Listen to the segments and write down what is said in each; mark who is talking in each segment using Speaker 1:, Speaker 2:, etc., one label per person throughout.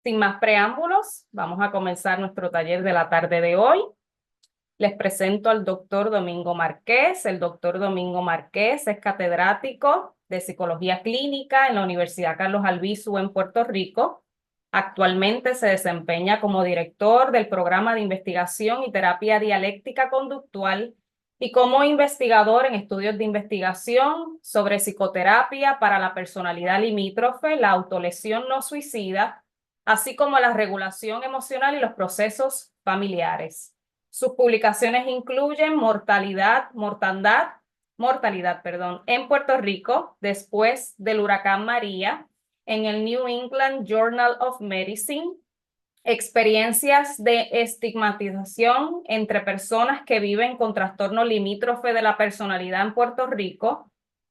Speaker 1: Sin más preámbulos, vamos a comenzar nuestro taller de la tarde de hoy. Les presento al doctor Domingo Marqués. El doctor Domingo Marqués es catedrático de Psicología Clínica en la Universidad Carlos Albizu en Puerto Rico. Actualmente se desempeña como director del programa de investigación y terapia dialéctica conductual y como investigador en estudios de investigación sobre psicoterapia para la personalidad limítrofe, la autolesión no suicida, así como la regulación emocional y los procesos familiares. Sus publicaciones incluyen mortalidad, en Puerto Rico después del huracán María, en el New England Journal of Medicine, experiencias de estigmatización entre personas que viven con trastorno limítrofe de la personalidad en Puerto Rico,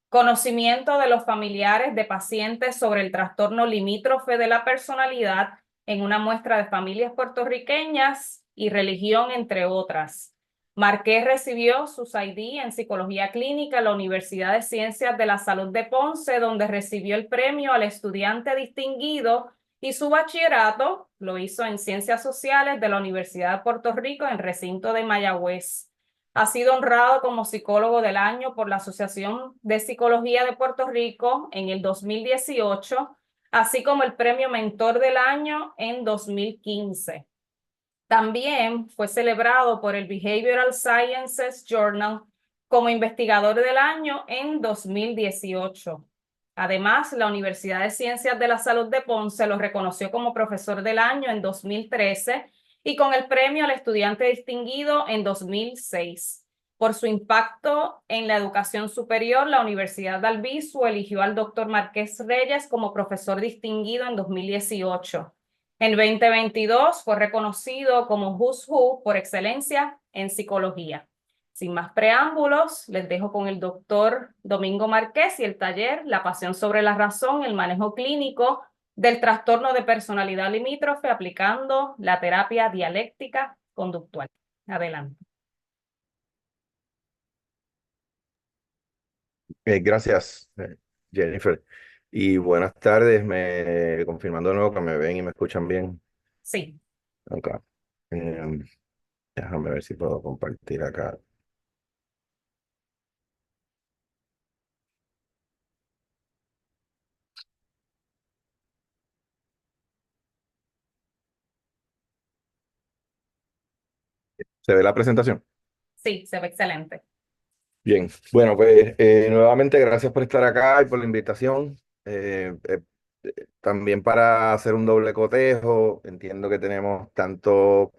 Speaker 1: conocimiento de los familiares de pacientes sobre el trastorno limítrofe de la personalidad en una muestra de familias puertorriqueñas y religión, entre otras. Marqués recibió su ID en Psicología Clínica en la Universidad de Ciencias de la Salud de Ponce, donde recibió el premio al estudiante distinguido, y su bachillerato lo hizo en Ciencias Sociales de la Universidad de Puerto Rico en recinto de Mayagüez. Ha sido honrado como psicólogo del año por la Asociación de Psicología de Puerto Rico en el 2018, así como el premio Mentor del Año en 2015. También fue celebrado por el Behavioral Sciences Journal como investigador del año en 2018. Además, la Universidad de Ciencias de la Salud de Ponce lo reconoció como profesor del año en 2013 y con el premio al estudiante distinguido en 2006. Por su impacto en la educación superior, la Universidad de Albizu eligió al doctor Marqués Reyes como profesor distinguido en 2018. En 2022 fue reconocido como Who's Who por excelencia en psicología. Sin más preámbulos, les dejo con el doctor Domingo Marqués y el taller La pasión sobre la razón, el manejo clínico del trastorno de personalidad limítrofe aplicando la terapia dialéctica conductual. Adelante.
Speaker 2: Gracias, Jennifer. Y buenas tardes, confirmando de nuevo que me ven y me escuchan bien.
Speaker 1: Sí,
Speaker 2: Ok. Em, Déjame ver si puedo compartir acá. ¿Se ve la presentación?
Speaker 1: sí, se ve excelente.
Speaker 2: Bien, bueno, pues nuevamente gracias por estar acá y por la invitación. También para hacer un doble cotejo, entiendo que tenemos tanto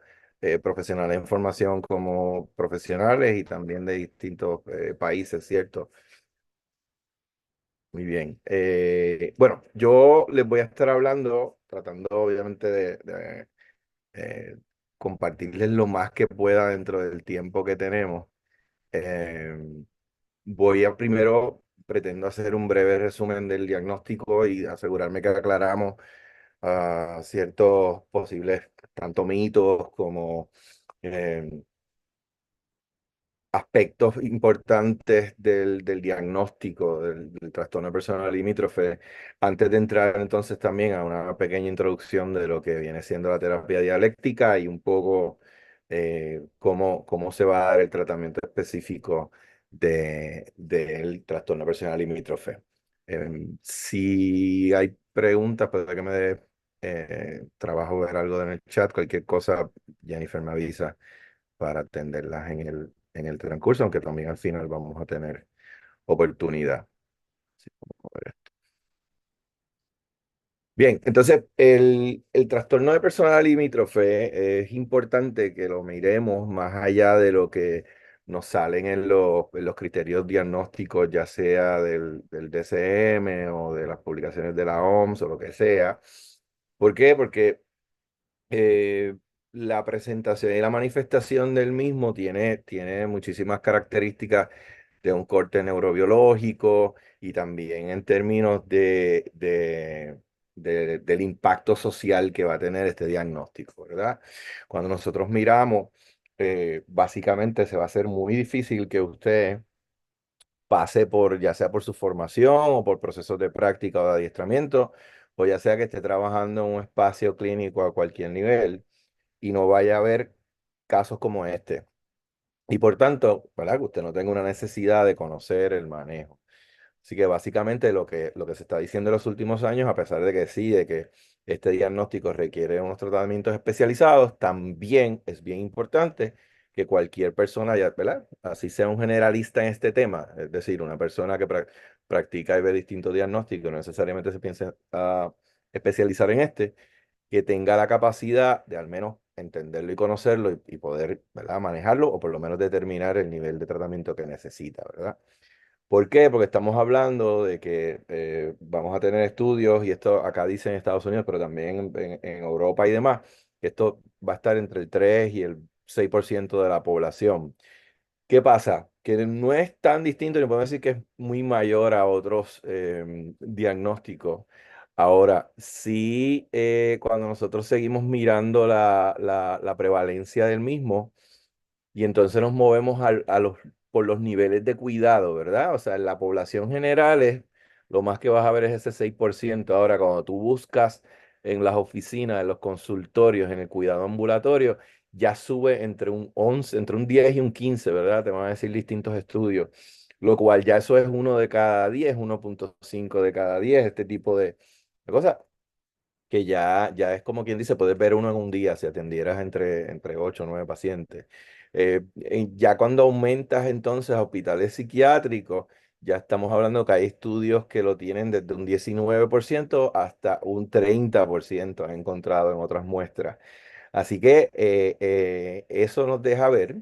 Speaker 2: profesionales en formación como profesionales y también de distintos países, ¿cierto? Muy bien. Bueno, yo les voy a estar hablando, tratando obviamente de, eh, compartirles lo más que pueda dentro del tiempo que tenemos. Eh, Voy a primero, pretendo hacer un breve resumen del diagnóstico y asegurarme que aclaramos ciertos posibles, tanto mitos como eh, aspectos importantes del diagnóstico del trastorno de personalidad limítrofe, antes de entrar entonces también a una pequeña introducción de lo que viene siendo la terapia dialéctica y un poco cómo se va a dar el tratamiento específico del trastorno de personalidad limítrofe. Si hay preguntas, puede que me dé trabajo ver algo en el chat, cualquier cosa, Jennifer me avisa para atenderlas en el transcurso, aunque también al final vamos a tener oportunidad. Sí, vamos a ver esto. Bien, entonces el trastorno de personalidad limítrofe es importante que lo miremos más allá de lo que nos salen en los criterios diagnósticos, ya sea del DSM o de las publicaciones de la OMS o lo que sea. ¿Por qué? Porque eh, la presentación y la manifestación del mismo tiene muchísimas características de un corte neurobiológico y también en términos del impacto social que va a tener este diagnóstico, ¿verdad? Cuando nosotros miramos, básicamente se va a hacer muy difícil que usted pase por, ya sea por su formación o por procesos de práctica o de adiestramiento, o ya sea que esté trabajando en un espacio clínico a cualquier nivel y no vaya a haber casos como este. Y por tanto, ¿verdad? Que usted no tenga una necesidad de conocer el manejo. Así que básicamente lo que se está diciendo en los últimos años, a pesar de que sí, de que este diagnóstico requiere unos tratamientos especializados, también es bien importante que cualquier persona, ya, ¿verdad? Así sea un generalista en este tema, es decir, una persona que practica y ve distintos diagnósticos, no necesariamente se piensa especializar en este, que tenga la capacidad de al menos entenderlo y conocerlo y poder, ¿verdad? Manejarlo o por lo menos determinar el nivel de tratamiento que necesita, ¿verdad? ¿Por qué? Porque estamos hablando de que vamos a tener estudios, y esto acá dice en Estados Unidos, pero también en Europa y demás, que esto va a estar entre el 3 y el 6% de la población. ¿Qué pasa? Que no es tan distinto, ni podemos decir que es muy mayor a otros diagnósticos. Ahora, sí, cuando nosotros seguimos mirando la prevalencia del mismo, y entonces nos movemos por los niveles de cuidado, ¿verdad? O sea, en la población general es, lo más que vas a ver es ese 6%. Ahora, cuando tú buscas en las oficinas, en los consultorios, en el cuidado ambulatorio, ya sube entre un 11, entre un 10 y un 15, ¿verdad? Te van a decir distintos estudios, lo cual ya eso es uno de cada 10, 1,5 de cada 10, este tipo de cosas que ya es como quien dice, puedes ver uno en un día si atendieras entre 8 o 9 pacientes. Ya cuando aumentas entonces a hospitales psiquiátricos, ya estamos hablando que hay estudios que lo tienen desde un 19% hasta un 30%, han encontrado en otras muestras. Así que eso nos deja ver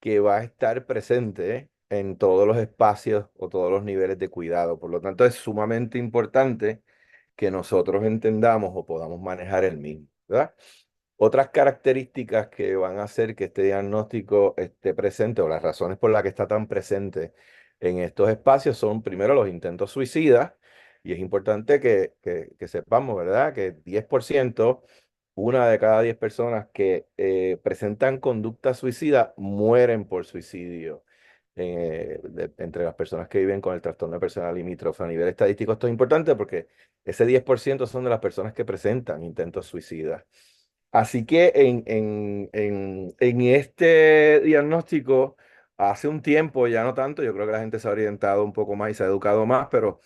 Speaker 2: que va a estar presente en todos los espacios o todos los niveles de cuidado. Por lo tanto, es sumamente importante que nosotros entendamos o podamos manejar el mismo, ¿verdad? Otras características que van a hacer que este diagnóstico esté presente o las razones por las que está tan presente en estos espacios son primero los intentos suicidas, y es importante que sepamos, ¿verdad? Que 10%, una de cada 10 personas que presentan conducta suicida mueren por suicidio. Entre las personas que viven con el trastorno de personalidad limítrofe a nivel estadístico, esto es importante porque ese 10% son de las personas que presentan intentos suicidas. Así que en este diagnóstico, hace un tiempo, ya no tanto, yo creo que la gente se ha orientado un poco más y se ha educado más, pero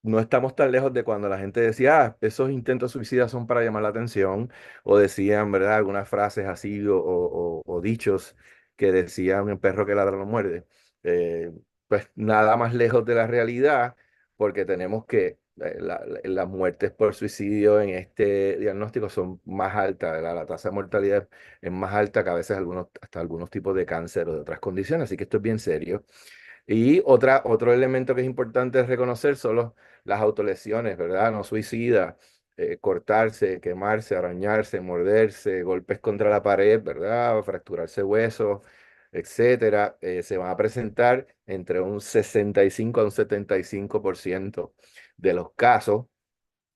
Speaker 2: no estamos tan lejos de cuando la gente decía, ah, esos intentos suicidas son para llamar la atención, o decían, ¿verdad? Algunas frases así o dichos que decían, el perro que ladra no muerde. Eh, pues nada más lejos de la realidad, porque tenemos que las muertes por suicidio en este diagnóstico son más altas, la tasa de mortalidad es más alta que a veces hasta algunos tipos de cáncer o de otras condiciones, así que esto es bien serio. Y otro elemento que es importante reconocer son las autolesiones, ¿verdad? No suicidas, cortarse, quemarse, arañarse, morderse, golpes contra la pared, ¿verdad? Fracturarse huesos, etcétera. Se van a presentar entre un 65 a un 75% de los casos.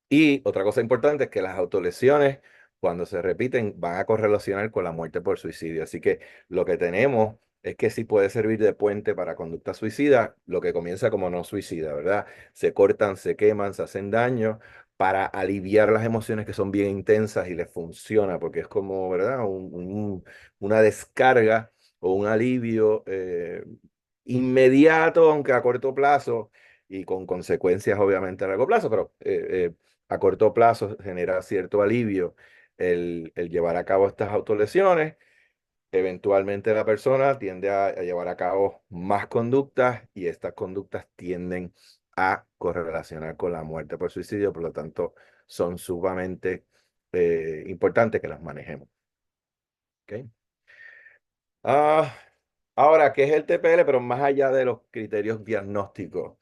Speaker 2: Y otra cosa importante es que las autolesiones, cuando se repiten, van a correlacionar con la muerte por suicidio. Así que lo que tenemos es que sí puede servir de puente para conducta suicida, lo que comienza como no suicida, ¿verdad? Se cortan, se queman, se hacen daño para aliviar las emociones que son bien intensas y les funciona, porque es como, ¿verdad? Una descarga o un alivio inmediato, aunque a corto plazo y con consecuencias obviamente a largo plazo, pero a corto plazo genera cierto alivio el llevar a cabo estas autolesiones. Eventualmente la persona tiende a llevar a cabo más conductas, y estas conductas tienden a correlacionar con la muerte por suicidio, por lo tanto son sumamente importantes que las manejemos. ¿Ok? Ah, ahora, ¿qué es el TPL? Pero más allá de los criterios diagnósticos.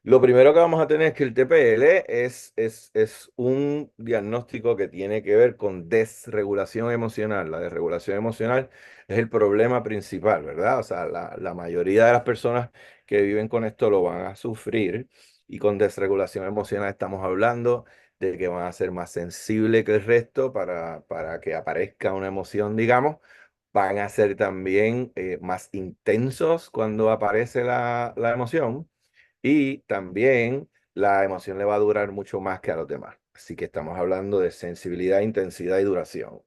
Speaker 2: Lo primero que vamos a tener es que el TPL es un diagnóstico que tiene que ver con desregulación emocional. La desregulación emocional es el problema principal, ¿verdad? O sea, la mayoría de las personas que viven con esto lo van a sufrir, y con desregulación emocional estamos hablando de que van a ser más sensibles que el resto para que aparezca una emoción, digamos. Van a ser también más intensos cuando aparece la emoción, y también la emoción le va a durar mucho más que a los demás. Así que estamos hablando de sensibilidad, intensidad y duración.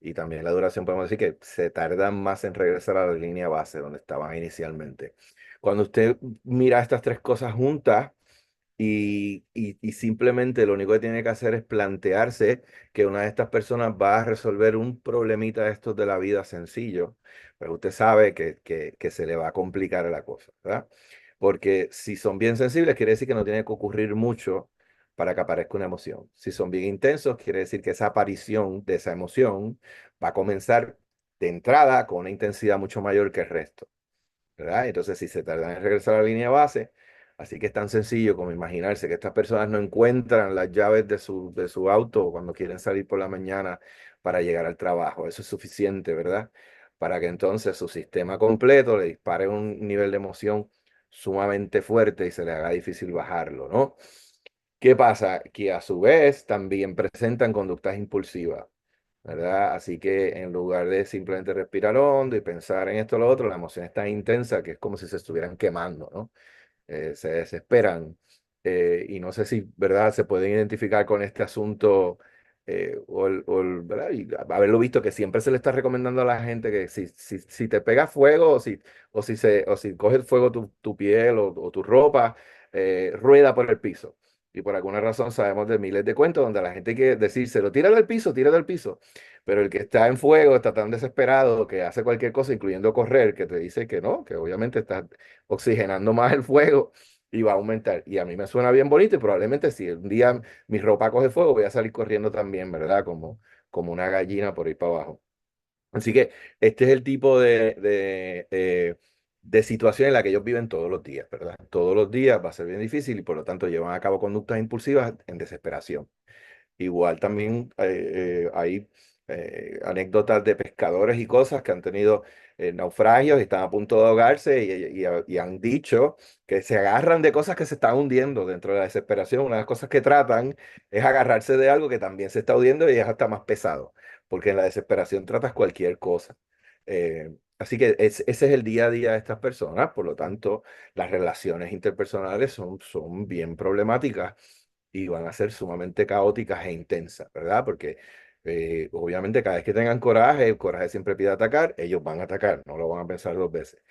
Speaker 2: Y también la duración podemos decir que se tardan más en regresar a la línea base donde estaban inicialmente. Cuando usted mira estas tres cosas juntas, y simplemente lo único que tiene que hacer es plantearse que una de estas personas va a resolver un problemita de estos de la vida sencillo, pues usted sabe que se le va a complicar la cosa, ¿verdad? Porque si son bien sensibles, quiere decir que no tiene que ocurrir mucho para que aparezca una emoción. Si son bien intensos, quiere decir que esa aparición de esa emoción va a comenzar de entrada con una intensidad mucho mayor que el resto. ¿Verdad? Entonces, si se tardan en regresar a la línea base, así que es tan sencillo como imaginarse que estas personas no encuentran las llaves de su auto cuando quieren salir por la mañana para llegar al trabajo. Eso es suficiente, ¿verdad? Para que entonces su sistema completo le dispare un nivel de emoción sumamente fuerte y se le haga difícil bajarlo, ¿no? ¿Qué pasa? Que a su vez también presentan conductas impulsivas. ¿Verdad? Así que en lugar de simplemente respirar hondo y pensar en esto o lo otro, la emoción es tan intensa que es como si se estuvieran quemando, ¿no? Se desesperan. Y no sé si, ¿verdad? Se pueden identificar con este asunto, ¿verdad? Y haberlo visto que siempre se le está recomendando a la gente que si te pega fuego o si coge fuego tu piel o tu ropa, rueda por el piso. Y por alguna razón sabemos de miles de cuentos donde la gente quiere decírselo, tira del piso. Pero el que está en fuego está tan desesperado que hace cualquier cosa, incluyendo correr, que te dice que no, que obviamente está oxigenando más el fuego y va a aumentar. Y a mí me suena bien bonito y probablemente si un día mi ropa coge fuego voy a salir corriendo también, ¿verdad? Como una gallina por ahí para abajo. Así que este es el tipo de situación en la que ellos viven todos los días, ¿verdad? Todos los días va a ser bien difícil y por lo tanto llevan a cabo conductas impulsivas en desesperación. Igual también hay anécdotas de pescadores y cosas que han tenido naufragios y están a punto de ahogarse y han dicho que se agarran de cosas que se están hundiendo dentro de la desesperación. Una de las cosas que tratan es agarrarse de algo que también se está hundiendo y es hasta más pesado, porque en la desesperación tratas cualquier cosa. Así que ese es el día a día de estas personas, por lo tanto, las relaciones interpersonales son bien problemáticas y van a ser sumamente caóticas e intensas, ¿verdad? Porque obviamente cada vez que tengan coraje, el coraje siempre pide atacar, ellos van a atacar, no lo van a pensar dos veces.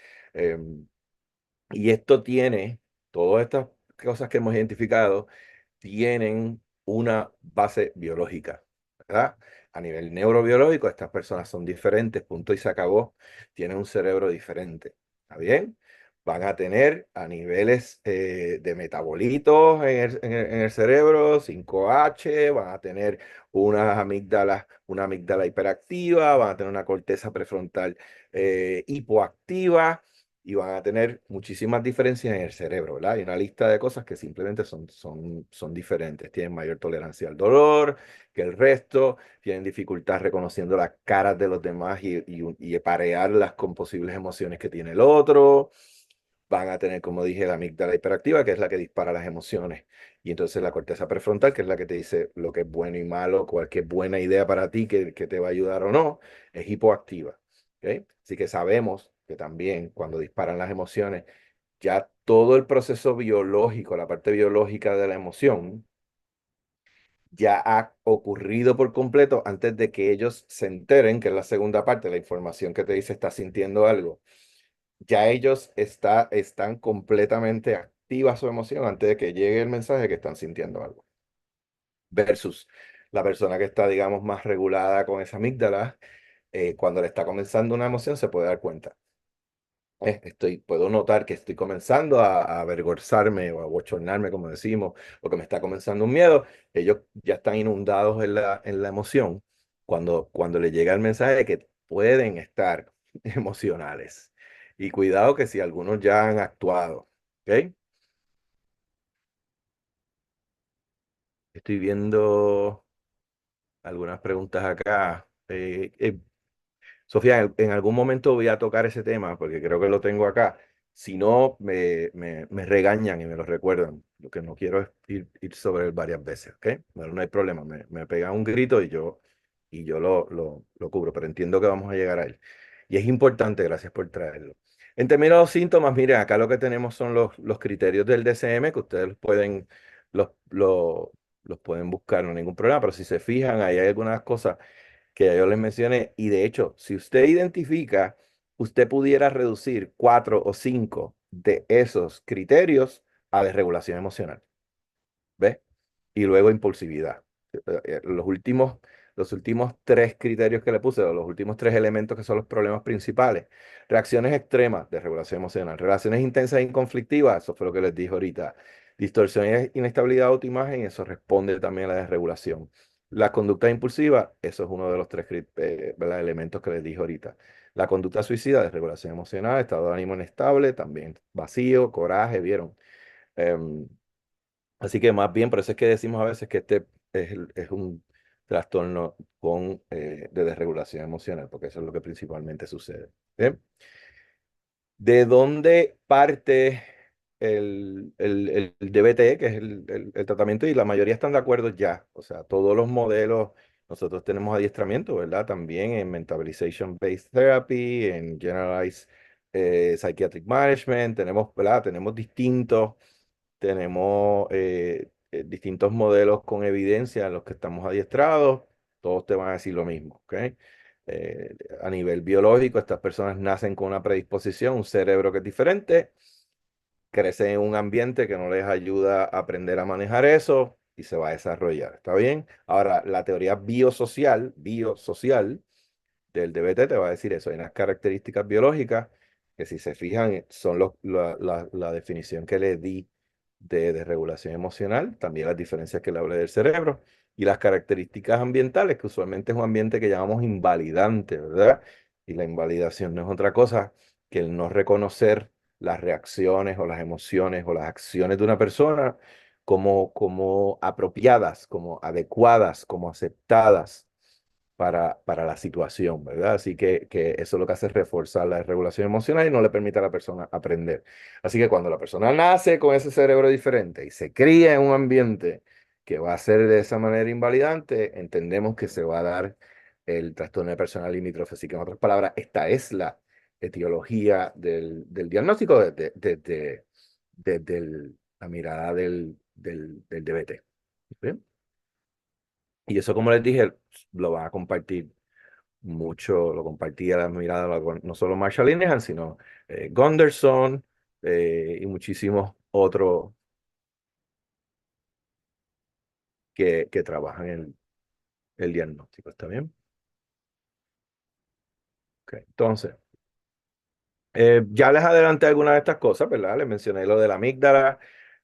Speaker 2: Y esto tiene, todas estas cosas que hemos identificado, tienen una base biológica, ¿verdad? A nivel neurobiológico, estas personas son diferentes, punto y se acabó. Tienen un cerebro diferente, ¿está bien? Van a tener a niveles de metabolitos en el cerebro, 5H, van a tener una amígdala hiperactiva, van a tener una corteza prefrontal hipoactiva y van a tener muchísimas diferencias en el cerebro, ¿verdad? Hay una lista de cosas que simplemente son diferentes. Tienen mayor tolerancia al dolor que el resto, tienen dificultad reconociendo las caras de los demás y parearlas con posibles emociones que tiene el otro. Van a tener, como dije, la amígdala hiperactiva, que es la que dispara las emociones. Y entonces la corteza prefrontal, que es la que te dice lo que es bueno y malo, cualquier buena idea para ti que te va a ayudar o no, es hipoactiva. ¿Ok? Así que sabemos que también cuando disparan las emociones, ya todo el proceso biológico, la parte biológica de la emoción, ya ha ocurrido por completo antes de que ellos se enteren, que es la segunda parte, la información que te dice está sintiendo algo. Ya ellos están completamente activas su emoción antes de que llegue el mensaje que están sintiendo algo. Versus la persona que está, digamos, más regulada con esa amígdala, cuando le está comenzando una emoción se puede dar cuenta. Puedo notar que estoy comenzando a avergonzarme o a bochornarme, como decimos, o que me está comenzando un miedo. Ellos ya están inundados en la emoción cuando le llega el mensaje de que pueden estar emocionales. Y cuidado que si algunos ya han actuado, ¿ok? Estoy viendo algunas preguntas acá. Sofía, en algún momento voy a tocar ese tema porque creo que lo tengo acá. Si no, me regañan y me lo recuerdan. Lo que no quiero es ir sobre él varias veces, ¿ok? Bueno, no hay problema. Me pegan un grito y yo lo cubro, pero entiendo que vamos a llegar a él. Y es importante, gracias por traerlo. En términos de los síntomas, miren, acá lo que tenemos son los criterios del DSM que ustedes los pueden, los los pueden buscar, no hay ningún problema, pero si se fijan, ahí hay algunas cosas que ya yo les mencioné, y de hecho, si usted identifica, usted pudiera reducir 4 o 5 de esos criterios a desregulación emocional. ¿Ves? Y luego impulsividad. Los últimos 3 criterios que le puse, o los últimos 3 elementos que son los problemas principales. Reacciones extremas de regulación emocional, relaciones intensas e conflictivas, eso fue lo que les dije ahorita. Distorsión e inestabilidad de autoimagen, eso responde también a la desregulación. La conducta impulsiva, eso es uno de los 3 ¿verdad? Elementos que les dije ahorita. La conducta suicida, desregulación emocional, estado de ánimo inestable, también vacío, coraje, ¿vieron? Em, Así que más bien, por eso es que decimos a veces que este es un trastorno de desregulación emocional, porque eso es lo que principalmente sucede. ¿Bien? ¿De dónde parte el DBT, que es el tratamiento? Y la mayoría están de acuerdo ya. O sea, todos los modelos, nosotros tenemos adiestramiento, ¿verdad? También en Mentalization Based Therapy, en Generalized Psychiatric Management, tenemos, ¿verdad? Tenemos distintos modelos con evidencia en los que estamos adiestrados, todos te van a decir lo mismo, ¿ok? A nivel biológico, estas personas nacen con una predisposición, un cerebro que es diferente, crecen en un ambiente que no les ayuda a aprender a manejar eso y se va a desarrollar, ¿está bien? Ahora, la teoría biosocial del DBT te va a decir eso. Hay unas características biológicas que si se fijan son la definición que le di de regulación emocional, también las diferencias que le hablé del cerebro y las características ambientales, que usualmente es un ambiente que llamamos invalidante, ¿verdad? Y la invalidación no es otra cosa que el no reconocer las reacciones o las emociones o las acciones de una persona como apropiadas, como adecuadas, como aceptadas para la situación, ¿verdad? Así que eso lo que hace es reforzar la regulación emocional y no le permite a la persona aprender. Así que cuando la persona nace con ese cerebro diferente y se cría en un ambiente que va a ser de esa manera invalidante, entendemos que se va a dar el trastorno de personalidad limítrofe. Así que en otras palabras, esta es la etiología del diagnóstico desde la mirada del DBT. ¿Bien? Y eso, como les dije, lo van a compartir mucho, lo compartía la mirada no solo Marshall Linehan, sino Gunderson y muchísimos otros que trabajan en el diagnóstico. ¿Está bien? Ok. Entonces, ya les adelanté algunas de estas cosas, ¿verdad? Les mencioné lo de la amígdala,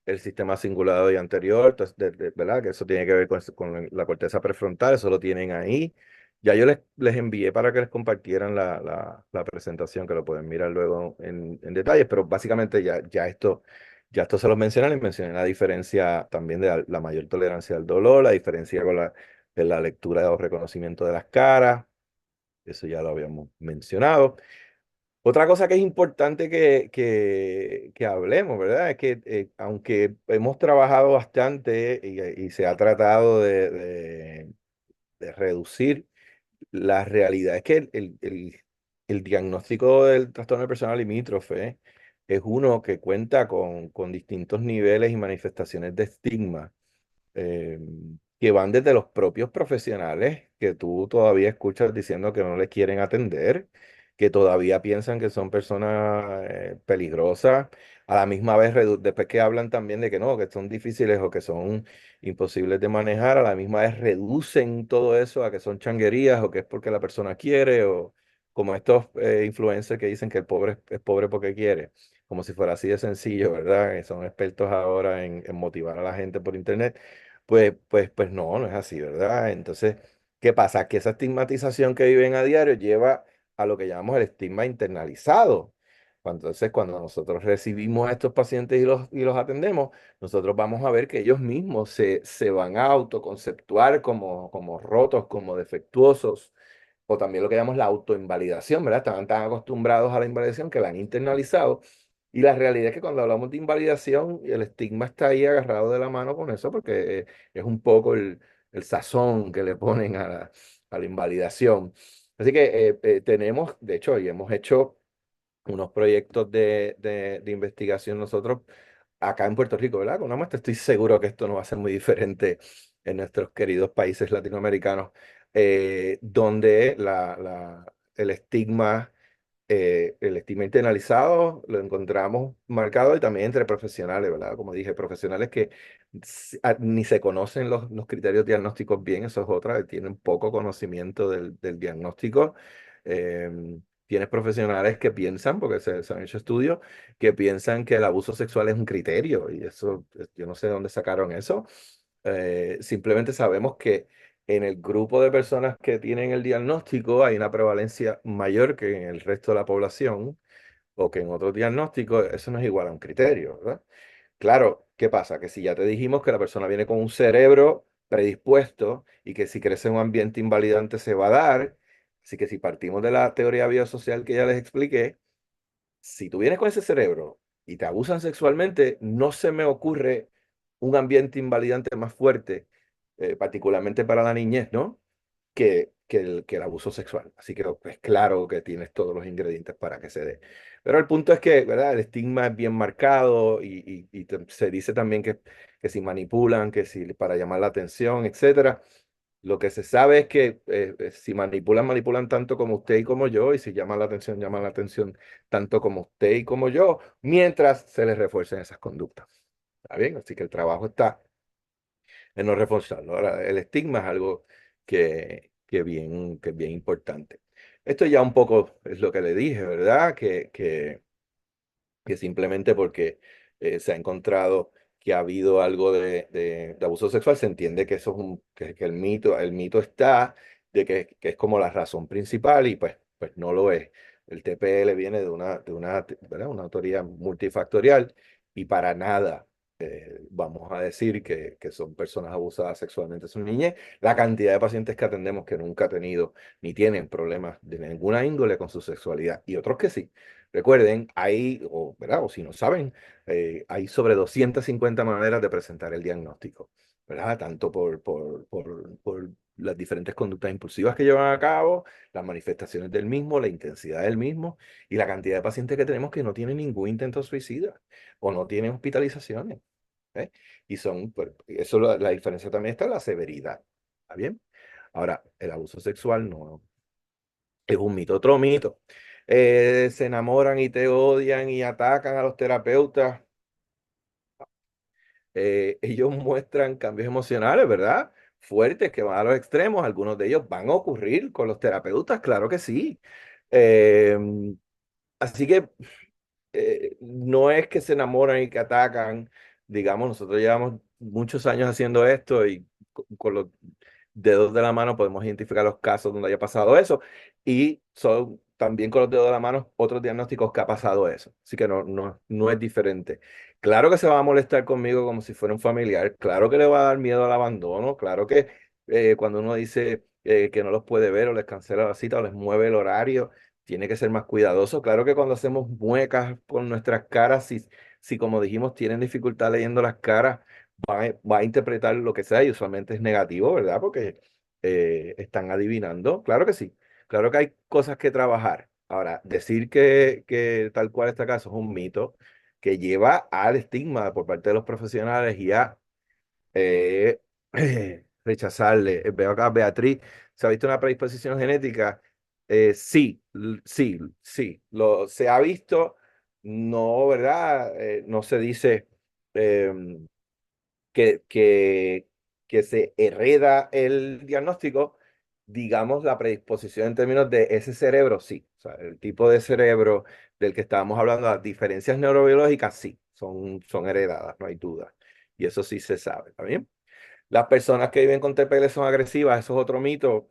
Speaker 2: el sistema cingulado y anterior, entonces, ¿verdad? Que eso tiene que ver con la corteza prefrontal, eso lo tienen ahí. Ya yo les envié para que les compartieran la presentación, que lo pueden mirar luego en detalles, pero básicamente ya esto se los mencioné, les mencioné la diferencia también de la mayor tolerancia al dolor, la diferencia de la lectura o reconocimiento de las caras, eso ya lo habíamos mencionado. Otra cosa que es importante que hablemos, ¿verdad? Es que aunque hemos trabajado bastante y se ha tratado de reducir, la realidad es que el diagnóstico del trastorno de personalidad limítrofe es uno que cuenta con distintos niveles y manifestaciones de estigma eh, que van desde los propios profesionales que tú todavía escuchas diciendo que no le quieren atender, que todavía piensan que son personas peligrosas, a la misma vez, después que hablan también de que no, que son difíciles o que son imposibles de manejar, a la misma vez reducen todo eso a que son changuerías o que es porque la persona quiere o como estos influencers que dicen que el pobre es pobre porque quiere. Como si fuera así de sencillo, ¿verdad? Que son expertos ahora en motivar a la gente por internet. Pues no, no es así, ¿verdad? Entonces, ¿qué pasa? Que esa estigmatización que viven a diario lleva a lo que llamamos el estigma internalizado. Entonces, cuando nosotros recibimos a estos pacientes y los atendemos, nosotros vamos a ver que ellos mismos se van a autoconceptuar como rotos, como defectuosos, o también lo que llamamos la autoinvalidación, ¿verdad? Estaban tan acostumbrados a la invalidación que la han internalizado y la realidad es que cuando hablamos de invalidación, el estigma está ahí agarrado de la mano con eso, porque es un poco el sazón que le ponen a la invalidación. Así que tenemos, de hecho, y hemos hecho unos proyectos de investigación nosotros acá en Puerto Rico, ¿verdad? Con una muestra, estoy seguro que esto no va a ser muy diferente en nuestros queridos países latinoamericanos, donde el estigma internalizado lo encontramos marcado y también entre profesionales, ¿verdad? Como dije, profesionales que ni se conocen los criterios diagnósticos bien, eso es otra, tienen poco conocimiento del diagnóstico. Tienes profesionales que piensan, porque se han hecho estudios, que piensan que el abuso sexual es un criterio y eso, yo no sé de dónde sacaron eso. Simplemente sabemos que en el grupo de personas que tienen el diagnóstico hay una prevalencia mayor que en el resto de la población o que en otros diagnósticos. Eso no es igual a un criterio, ¿verdad? Claro, ¿qué pasa? Que si ya te dijimos que la persona viene con un cerebro predispuesto y que si crece en un ambiente invalidante se va a dar, así que si partimos de la teoría biosocial que ya les expliqué, si tú vienes con ese cerebro y te abusan sexualmente, no se me ocurre un ambiente invalidante más fuerte, particularmente para la niñez, ¿no? Que el abuso sexual. Así que es claro que tienes todos los ingredientes para que se dé. Pero el punto es que, ¿verdad? El estigma es bien marcado y se dice también que si manipulan, que si para llamar la atención, etcétera. Lo que se sabe es que si manipulan, manipulan tanto como usted y como yo, y si llaman la atención tanto como usted y como yo, mientras se les refuercen esas conductas. ¿Está bien? Así que el trabajo está en no reforzarlo. Ahora, el estigma es algo que es bien importante. Esto ya un poco es lo que le dije, ¿verdad? Que simplemente porque se ha encontrado que ha habido algo de abuso sexual, se entiende que eso es que el mito está de que es como la razón principal y pues no lo es. El TPL viene ¿verdad? Una autoría multifactorial y para nada vamos a decir que son personas abusadas sexualmente en su niñez. La cantidad de pacientes que atendemos que nunca han tenido ni tienen problemas de ninguna índole con su sexualidad y otros que sí. Recuerden, ¿verdad? O si no saben, hay sobre 250 maneras de presentar el diagnóstico, ¿verdad? Tanto por las diferentes conductas impulsivas que llevan a cabo, las manifestaciones del mismo, la intensidad del mismo y la cantidad de pacientes que tenemos que no tienen ningún intento suicida o no tienen hospitalizaciones. ¿Eh? Y pues, eso la diferencia también está en la severidad. ¿Está bien? Ahora, el abuso sexual no es un mito. Otro mito. Se enamoran y te odian y atacan a los terapeutas. Ellos muestran cambios emocionales, ¿verdad? Fuertes que van a los extremos. Algunos de ellos van a ocurrir con los terapeutas, claro que sí. Eh, Así que no es que se enamoran y que atacan. Digamos, nosotros llevamos muchos años haciendo esto y con los dedos de la mano podemos identificar los casos donde haya pasado eso y son también con los dedos de la mano otros diagnósticos que ha pasado eso. Así que no es diferente. Claro que se va a molestar conmigo como si fuera un familiar, claro que le va a dar miedo al abandono, claro que cuando uno dice que no los puede ver o les cancela la cita o les mueve el horario, tiene que ser más cuidadoso. Claro que cuando hacemos muecas con nuestras caras, si como dijimos tienen dificultad leyendo las caras, va a interpretar lo que sea y usualmente es negativo, ¿verdad? Porque están adivinando. Claro que sí. Claro que hay cosas que trabajar. Ahora, decir que tal cual este caso es un mito que lleva al estigma por parte de los profesionales y a eh, rechazarle. Veo acá, Beatriz, ¿se ha visto una predisposición genética? Sí, sí, sí. Se ha visto, no, ¿verdad? No se dice em, que, que, que se hereda el diagnóstico, digamos, la predisposición en términos de ese cerebro, sí. O sea, el tipo de cerebro del que estábamos hablando, las diferencias neurobiológicas, sí, son heredadas, no hay duda. Y eso sí se sabe, ¿está bien? Las personas que viven con TPL son agresivas, eso es otro mito,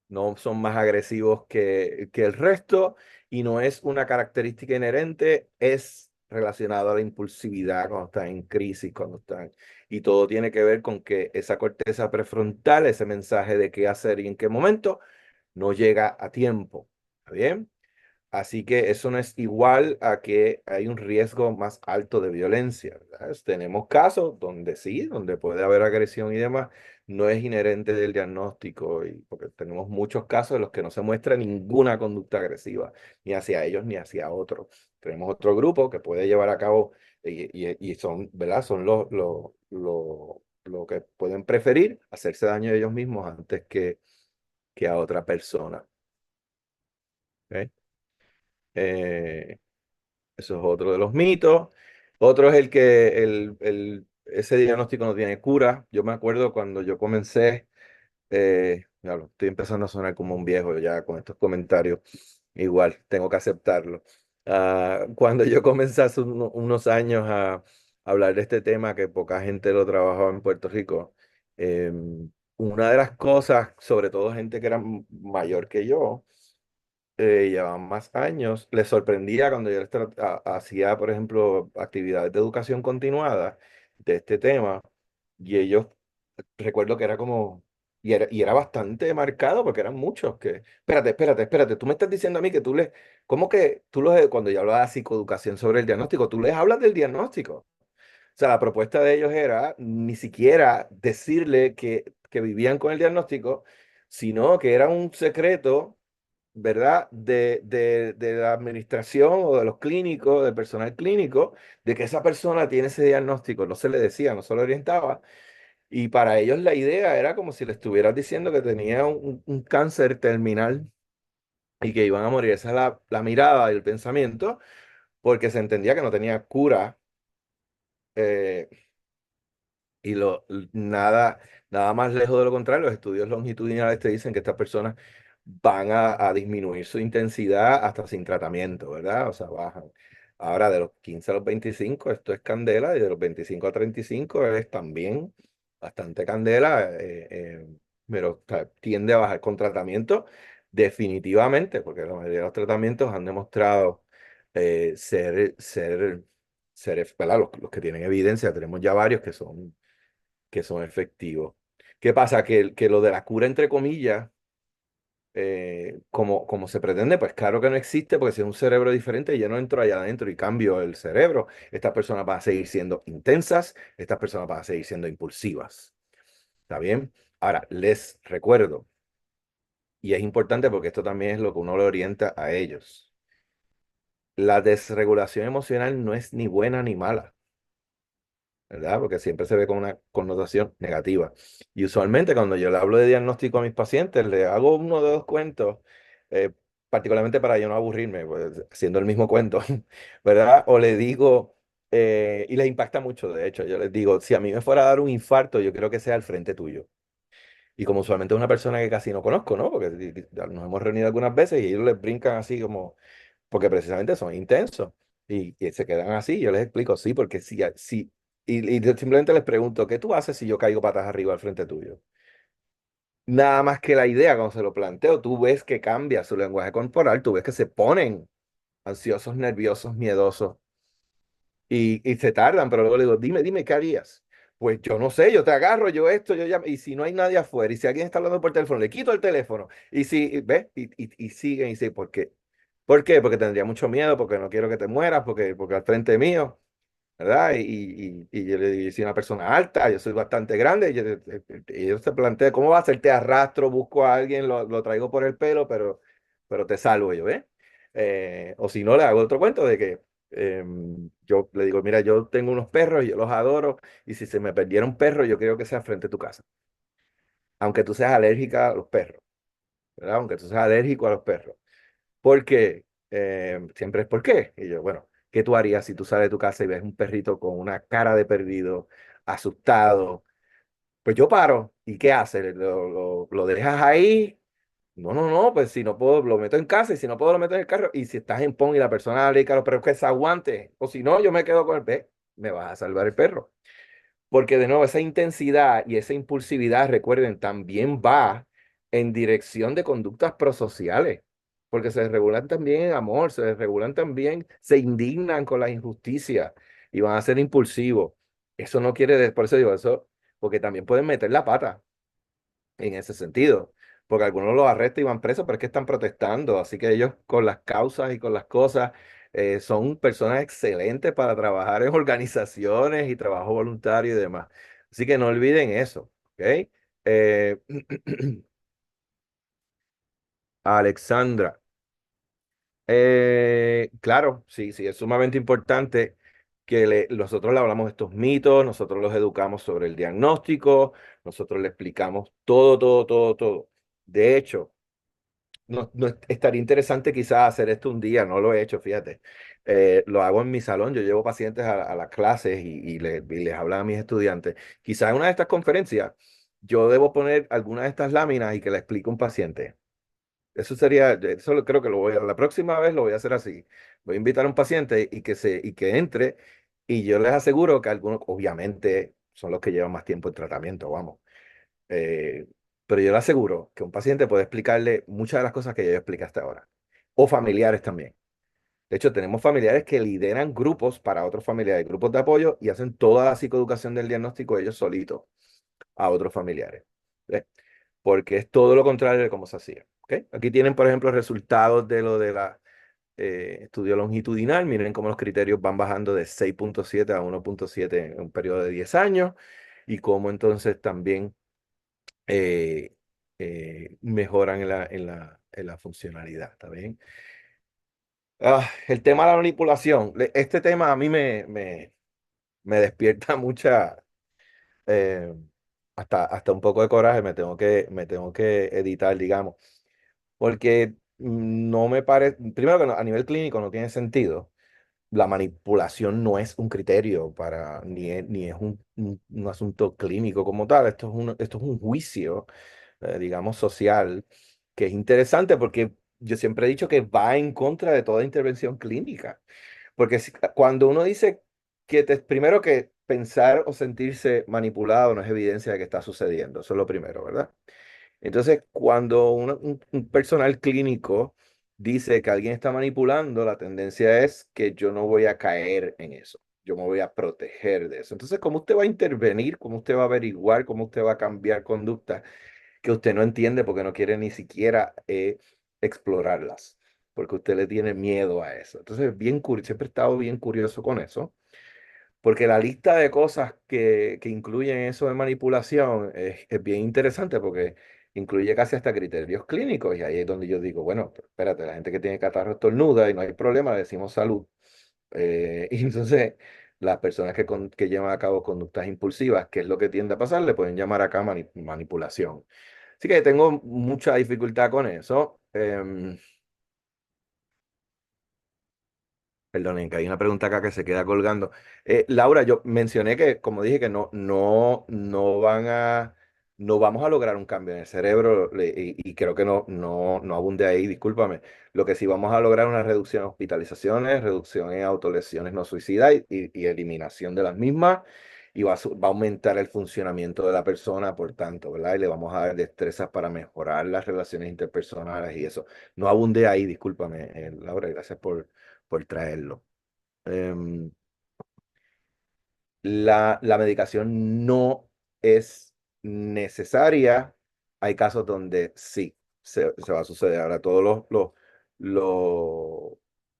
Speaker 2: no son más agresivos que el resto y no es una característica inherente, es relacionado a la impulsividad cuando están en crisis, cuando están... Y todo tiene que ver con que esa corteza prefrontal, ese mensaje de qué hacer y en qué momento, no llega a tiempo. ¿Está bien? Así que eso no es igual a que hay un riesgo más alto de violencia, ¿verdad? Tenemos casos donde sí, donde puede haber agresión y demás, no es inherente del diagnóstico, y porque tenemos muchos casos en los que no se muestra ninguna conducta agresiva, ni hacia ellos ni hacia otros. Tenemos otro grupo que puede llevar a cabo, y son, ¿verdad? Son lo que pueden preferir, hacerse daño a ellos mismos antes que a otra persona. ¿Ok? Eh, Eso es otro de los mitos. Otro es el que ese diagnóstico no tiene cura. Yo me acuerdo cuando yo comencé, claro, estoy empezando a sonar como un viejo ya con estos comentarios. Igual, tengo que aceptarlo. Cuando yo comencé hace unos años a hablar de este tema, que poca gente lo trabajaba en Puerto Rico, una de las cosas, sobre todo gente que era mayor que yo, llevaban más años, les sorprendía cuando yo hacía, por ejemplo, actividades de educación continuada de este tema, y ellos, recuerdo que era como, y era bastante marcado porque eran muchos que, espérate, tú me estás diciendo a mí que ¿cómo que cuando yo hablaba de psicoeducación sobre el diagnóstico, tú les hablas del diagnóstico? O sea, la propuesta de ellos era ni siquiera decirle que vivían con el diagnóstico, sino que era un secreto, ¿verdad? De la administración o de los clínicos, del personal clínico, de que esa persona tiene ese diagnóstico. No se le decía, no se le orientaba. Y para ellos la idea era como si le estuvieras diciendo que tenía un cáncer terminal y que iban a morir. Esa es la mirada y el pensamiento, porque se entendía que no tenía cura. eh, nada más lejos de lo contrario, los estudios longitudinales te dicen que estas personas van a disminuir su intensidad hasta sin tratamiento, ¿verdad? O sea, bajan. Ahora, de los 15 a los 25, esto es candela, y de los 25 a 35 es también bastante candela, pero o sea, tiende a bajar con tratamiento definitivamente, porque la mayoría de los tratamientos han demostrado ¿verdad? Los que tienen evidencia, tenemos ya varios que son efectivos. ¿Qué pasa? Que lo de la cura, entre comillas, como se pretende, pues claro que no existe, porque si es un cerebro diferente, yo no entro allá adentro y cambio el cerebro. Estas personas van a seguir siendo intensas, estas personas van a seguir siendo impulsivas. ¿Está bien? Ahora, les recuerdo, y es importante porque esto también es lo que uno le orienta a ellos. La desregulación emocional no es ni buena ni mala. ¿Verdad? Porque siempre se ve con una connotación negativa. Y usualmente cuando yo le hablo de diagnóstico a mis pacientes, le hago uno de dos cuentos, eh, particularmente para yo no aburrirme, pues, haciendo el mismo cuento, ¿verdad? O le digo, y les impacta mucho, de hecho, yo les digo, si a mí me fuera a dar un infarto, yo quiero que sea al frente tuyo. Y como usualmente es una persona que casi no conozco, ¿no? Porque nos hemos reunido algunas veces y ellos les brincan así como porque precisamente son intensos y se quedan así. Yo les explico, sí, porque y yo simplemente les pregunto, ¿qué tú haces si yo caigo patas arriba al frente tuyo? Nada más que la idea, cuando se lo planteo, tú ves que cambia su lenguaje corporal, tú ves que se ponen ansiosos, nerviosos, miedosos y se tardan, pero luego le digo, dime, ¿qué harías? Pues yo no sé, yo te agarro, yo esto, yo llamo, y si no hay nadie afuera, y si alguien está hablando por teléfono, le quito el teléfono, y si, ¿ves? Y siguen, y sí, ¿por qué? ¿Por qué? Porque tendría mucho miedo, porque no quiero que te mueras, porque al frente mío, ¿verdad? Y yo le digo, yo soy una persona alta, yo soy bastante grande, y ellos se plantean, ¿cómo va a ser? Te arrastro, busco a alguien, lo traigo por el pelo, pero te salvo yo, ¿ves? O si no, le hago otro cuento de que yo le digo, mira, yo tengo unos perros y yo los adoro, y si se me perdiera un perro, yo quiero que sea frente a tu casa, aunque tú seas alérgica a los perros, ¿verdad? Aunque tú seas alérgico a los perros. ¿Por qué? Siempre es ¿por qué? Y yo, bueno, ¿qué tú harías si tú sales de tu casa y ves un perrito con una cara de perdido, asustado? Pues yo paro. ¿Y qué haces? ¿Lo dejas ahí? No, no, no, pues si no puedo, lo meto en casa y si no puedo, lo meto en el carro. Y si estás en PON y la persona le dice, pero es que se aguante. O si no, yo me quedo con el perro. Me vas a salvar el perro. Porque de nuevo, esa intensidad y esa impulsividad, recuerden, también va en dirección de conductas prosociales, porque se desregulan también en amor, se desregulan también, se indignan con la injusticia y van a ser impulsivos. Eso no por eso digo eso, porque también pueden meter la pata en ese sentido, porque algunos los arrestan y van presos, pero es que están protestando, así que ellos con las causas y con las cosas son personas excelentes para trabajar en organizaciones y trabajo voluntario y demás. Así que no olviden eso, ¿ok? Eh, Alexandra, claro, sí, sí, es sumamente importante. nosotros le hablamos de estos mitos, nosotros los educamos sobre el diagnóstico, nosotros le explicamos todo, todo, todo, todo. De hecho, estaría interesante quizás hacer esto un día, no lo he hecho, fíjate. Lo hago en mi salón, yo llevo pacientes a las clases y les hablo a mis estudiantes. Quizás en una de estas conferencias yo debo poner alguna de estas láminas y que le explique a un paciente. Creo que la próxima vez lo voy a hacer así. Voy a invitar a un paciente y que entre y yo les aseguro que algunos, obviamente, son los que llevan más tiempo en tratamiento, vamos. Eh, pero yo le aseguro que un paciente puede explicarle muchas de las cosas que yo expliqué hasta ahora. O familiares también. De hecho, tenemos familiares que lideran grupos para otros familiares, grupos de apoyo y hacen toda la psicoeducación del diagnóstico ellos solitos a otros familiares. ¿Ves? Porque es todo lo contrario de cómo se hacía. ¿Ok? Aquí tienen, por ejemplo, resultados de lo de la estudio longitudinal. Miren cómo los criterios van bajando de 6,7 a 1,7 en un periodo de 10 años y cómo entonces también eh, mejoran en la funcionalidad. ¿Está bien? El tema de la manipulación. Este tema a mí me despierta mucha, eh, hasta un poco de coraje. Me tengo que editar, digamos, porque no me parece, primero que a nivel clínico no tiene sentido. La manipulación no es un criterio ni es un asunto clínico como tal. Esto es un juicio, digamos, social, que es interesante porque yo siempre he dicho que va en contra de toda intervención clínica. Porque cuando uno dice primero que pensar o sentirse manipulado no es evidencia de que está sucediendo, eso es lo primero, ¿verdad? Entonces, cuando un personal clínico dice que alguien está manipulando, la tendencia es que yo no voy a caer en eso. Yo me voy a proteger de eso. Entonces, ¿cómo usted va a intervenir? ¿Cómo usted va a averiguar? ¿Cómo usted va a cambiar conducta que usted no entiende porque no quiere ni siquiera explorarlas? Porque usted le tiene miedo a eso. Entonces, siempre he estado bien curioso con eso. Porque la lista de cosas que incluyen eso de manipulación es bien interesante porque incluye casi hasta criterios clínicos. Y ahí es donde yo digo, bueno, pero espérate, la gente que tiene catarro estornuda y no hay problema, le decimos salud. Y entonces las personas que llevan a cabo conductas impulsivas, que es lo que tiende a pasar, le pueden llamar acá manipulación. Así que tengo mucha dificultad con eso. Perdonen, que hay una pregunta acá que se queda colgando. Laura, yo mencioné que, como dije, que no vamos a lograr un cambio en el cerebro y creo que no abunde ahí, discúlpame. Lo que sí vamos a lograr es una reducción en hospitalizaciones, reducción en autolesiones no suicidas y eliminación de las mismas y va a aumentar el funcionamiento de la persona, por tanto, ¿verdad? Y le vamos a dar destrezas para mejorar las relaciones interpersonales y eso. No abunde ahí, discúlpame, Laura, gracias por traerlo. Em, la medicación no es necesaria. Hay casos donde sí se va a suceder. Ahora, lo-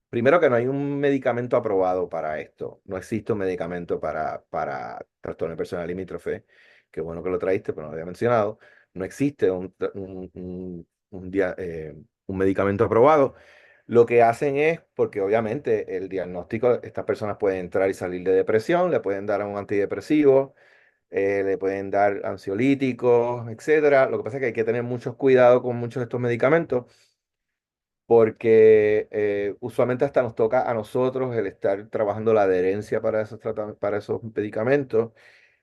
Speaker 2: primero que no hay un medicamento aprobado para esto. No existe un medicamento para trastorno personal limítrofe. Qué bueno que lo traíste, pero no lo había mencionado. No existe un medicamento aprobado. Lo que hacen es, porque obviamente el diagnóstico, estas personas pueden entrar y salir de depresión, le pueden dar un antidepresivo, le pueden dar ansiolíticos, etcétera. Lo que pasa es que hay que tener mucho cuidado con muchos de estos medicamentos, porque usualmente hasta nos toca a nosotros el estar trabajando la adherencia para esos medicamentos.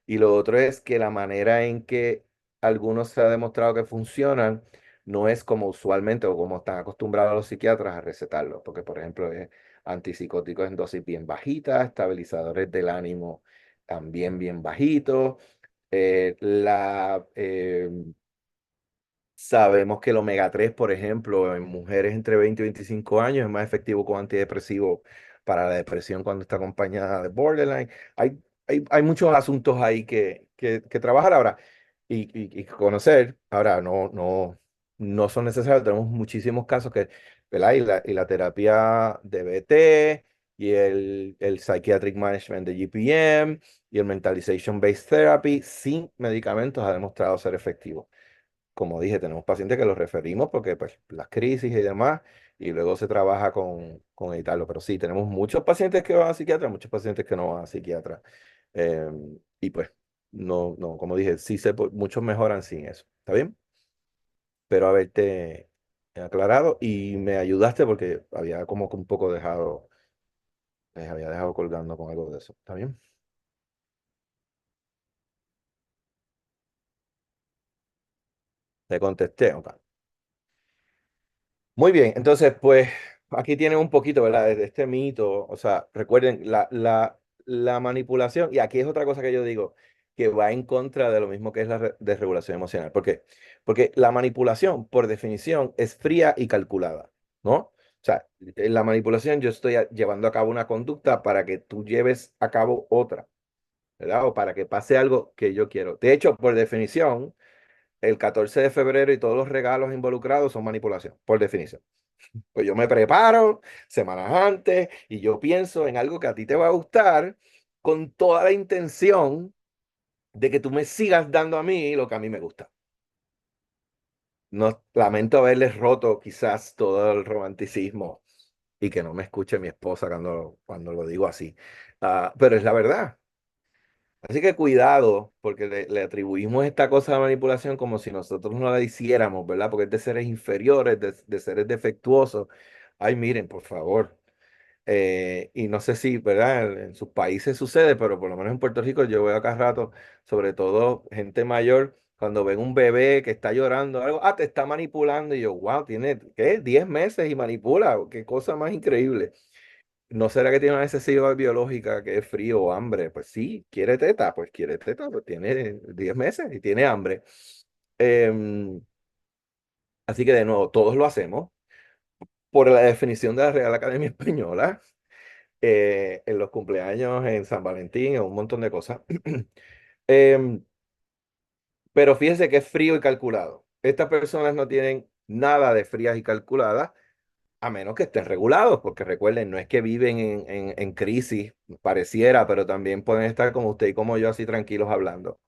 Speaker 2: Y lo otro es que la manera en que algunos se ha demostrado que funcionan no es como usualmente o como están acostumbrados los psiquiatras a recetarlos, porque por ejemplo es antipsicóticos en dosis bien bajitas, estabilizadores del ánimo también bien bajitos. Sabemos que el omega 3, por ejemplo, en mujeres entre 20 y 25 años es más efectivo como antidepresivo para la depresión cuando está acompañada de borderline. Hay muchos asuntos ahí que trabajar ahora y conocer. Ahora, no son necesarios. Tenemos muchísimos casos ¿verdad? Y la terapia de BT y el Psychiatric Management de GPM y el Mentalization Based Therapy sin medicamentos ha demostrado ser efectivo. como dije, tenemos pacientes que los referimos porque pues, las crisis y demás, y luego se trabaja con editarlo. Pero sí, tenemos muchos pacientes que van a psiquiatra, muchos pacientes que no van a psiquiatra. Eh, y pues, no, como dije, muchos mejoran sin eso. ¿Está bien? Espero haberte aclarado y me ayudaste porque había como que un poco dejado, les había dejado colgando con algo de eso. ¿Está bien? Te contesté, ok. Muy bien, entonces, pues aquí tienen un poquito, ¿verdad? De este mito, o sea, recuerden, la manipulación, y aquí es otra cosa que yo digo, que va en contra de lo mismo que es la desregulación emocional. ¿Por qué? Porque la manipulación, por definición, es fría y calculada, ¿no? O sea, en la manipulación yo estoy llevando a cabo una conducta para que tú lleves a cabo otra, ¿verdad? O para que pase algo que yo quiero. De hecho, por definición, el 14 de febrero y todos los regalos involucrados son manipulación, por definición. Pues yo me preparo semanas antes y yo pienso en algo que a ti te va a gustar con toda la intención de que tú me sigas dando a mí lo que a mí me gusta. No, lamento haberles roto quizás todo el romanticismo y que no me escuche mi esposa cuando lo digo así. Pero es la verdad. Así que cuidado, porque le atribuimos esta cosa de manipulación como si nosotros no la hiciéramos, ¿verdad? Porque es de seres inferiores, de seres defectuosos. Ay, miren, por favor. Y no sé si, ¿verdad? En sus países sucede, pero por lo menos en Puerto Rico yo veo acá rato, sobre todo gente mayor, cuando ven un bebé que está llorando, algo, te está manipulando. Y yo, wow, tiene, ¿qué? 10 meses y manipula. Qué cosa más increíble. ¿No será que tiene una necesidad biológica que es frío o hambre? Pues sí, quiere teta, pues tiene 10 meses y tiene hambre. Em, Así que de nuevo, todos lo hacemos por la definición de la Real Academia Española, en los cumpleaños, en San Valentín, en un montón de cosas. Em, pero fíjense que es frío y calculado. Estas personas no tienen nada de frías y calculadas, a menos que estén regulados, porque recuerden, no es que viven en crisis, pareciera, pero también pueden estar como usted y como yo, así tranquilos hablando.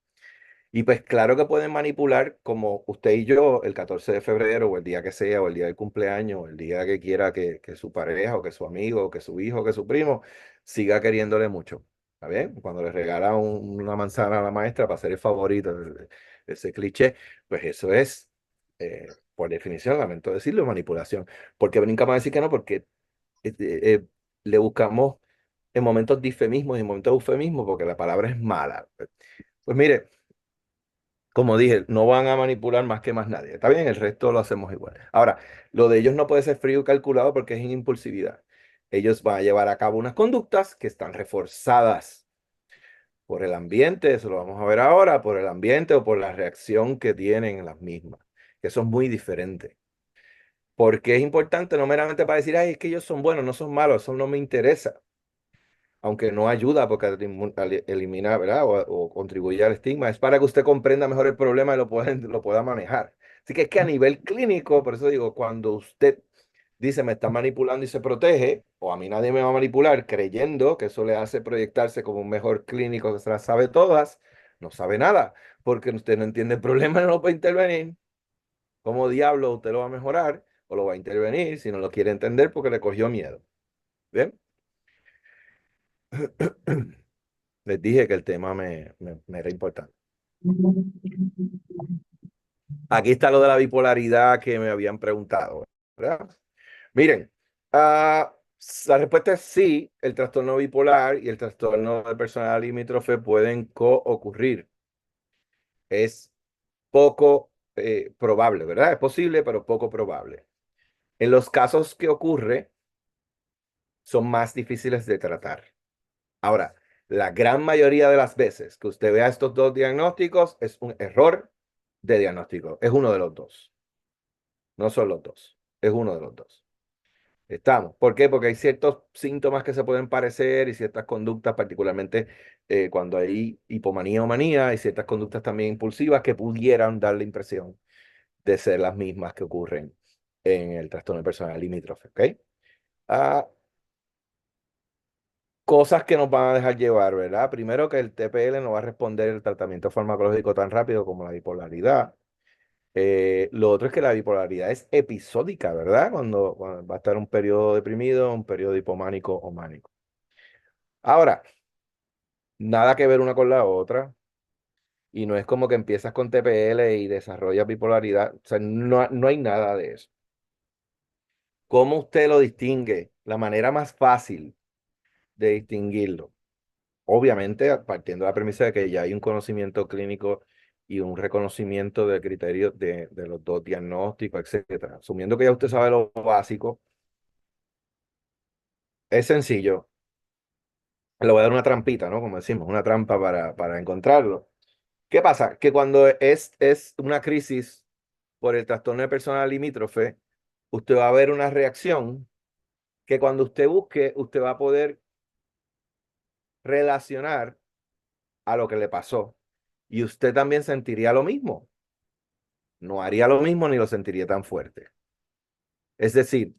Speaker 2: Y pues claro que pueden manipular como usted y yo el 14 de febrero o el día que sea, o el día del cumpleaños, o el día que quiera que su pareja o que su amigo o que su hijo o que su primo siga queriéndole mucho. ¿Está bien? Cuando le regala una manzana a la maestra para ser el favorito, ese cliché, pues eso es, por definición, lamento decirlo, manipulación. ¿Por qué brincamos a decir que no? Porque eh, eh, le buscamos en momentos de difemismo y en momentos de eufemismo porque la palabra es mala. Pues mire, como dije, no van a manipular más que más nadie. Está bien, el resto lo hacemos igual. Ahora, lo de ellos no puede ser frío y calculado porque es en impulsividad. Ellos van a llevar a cabo unas conductas que están reforzadas por el ambiente, eso lo vamos a ver ahora, por el ambiente o por la reacción que tienen en las mismas, que son muy diferentes. Porque es importante no meramente para decir, ay, es que ellos son buenos, no son malos, eso no me interesa, aunque no ayuda porque elimina, ¿verdad? O contribuye al estigma, es para que usted comprenda mejor el problema y lo pueda manejar. Así que es que a nivel clínico, por eso digo, cuando usted dice me está manipulando y se protege, o a mí nadie me va a manipular, creyendo que eso le hace proyectarse como un mejor clínico que se las sabe todas, no sabe nada, porque usted no entiende el problema, no lo puede intervenir. ¿Cómo diablo usted lo va a mejorar o lo va a intervenir si no lo quiere entender porque le cogió miedo? ¿Bien? Les dije que el tema me era importante. Aquí está lo de la bipolaridad que me habían preguntado, ¿verdad? Miren, ah, la respuesta es sí, el trastorno bipolar y el trastorno de personalidad limítrofe pueden co-ocurrir. Es poco probable, ¿verdad? Es posible, pero poco probable. En los casos que ocurre, son más difíciles de tratar. Ahora, la gran mayoría de las veces que usted vea estos dos diagnósticos es un error de diagnóstico. Es uno de los dos. No son los dos. Es uno de los dos. Estamos. ¿Por qué? Porque hay ciertos síntomas que se pueden parecer y ciertas conductas, particularmente cuando hay hipomanía o manía, y ciertas conductas también impulsivas que pudieran dar la impresión de ser las mismas que ocurren en el trastorno de personalidad limítrofe. ¿Ok? Ah, cosas que nos van a dejar llevar, ¿verdad? Primero que el TPL no va a responder el tratamiento farmacológico tan rápido como la bipolaridad. Lo otro es que la bipolaridad es episódica, ¿verdad? Cuando va a estar un periodo deprimido, un periodo hipománico o mánico. Ahora, nada que ver una con la otra. Y no es como que empiezas con TPL y desarrollas bipolaridad. O sea, no hay nada de eso. ¿Cómo usted lo distingue? La manera más fácil de distinguirlo, obviamente partiendo de la premisa de que ya hay un conocimiento clínico y un reconocimiento de criterios de los dos diagnósticos, etcétera. Asumiendo que ya usted sabe lo básico, es sencillo. Le voy a dar una trampita, ¿no? Como decimos, una trampa para encontrarlo. ¿Qué pasa? Que cuando es una crisis por el trastorno de personalidad limítrofe, usted va a ver una reacción que cuando usted busque, usted va a poder relacionar a lo que le pasó. Y usted también sentiría lo mismo. No haría lo mismo ni lo sentiría tan fuerte. Es decir,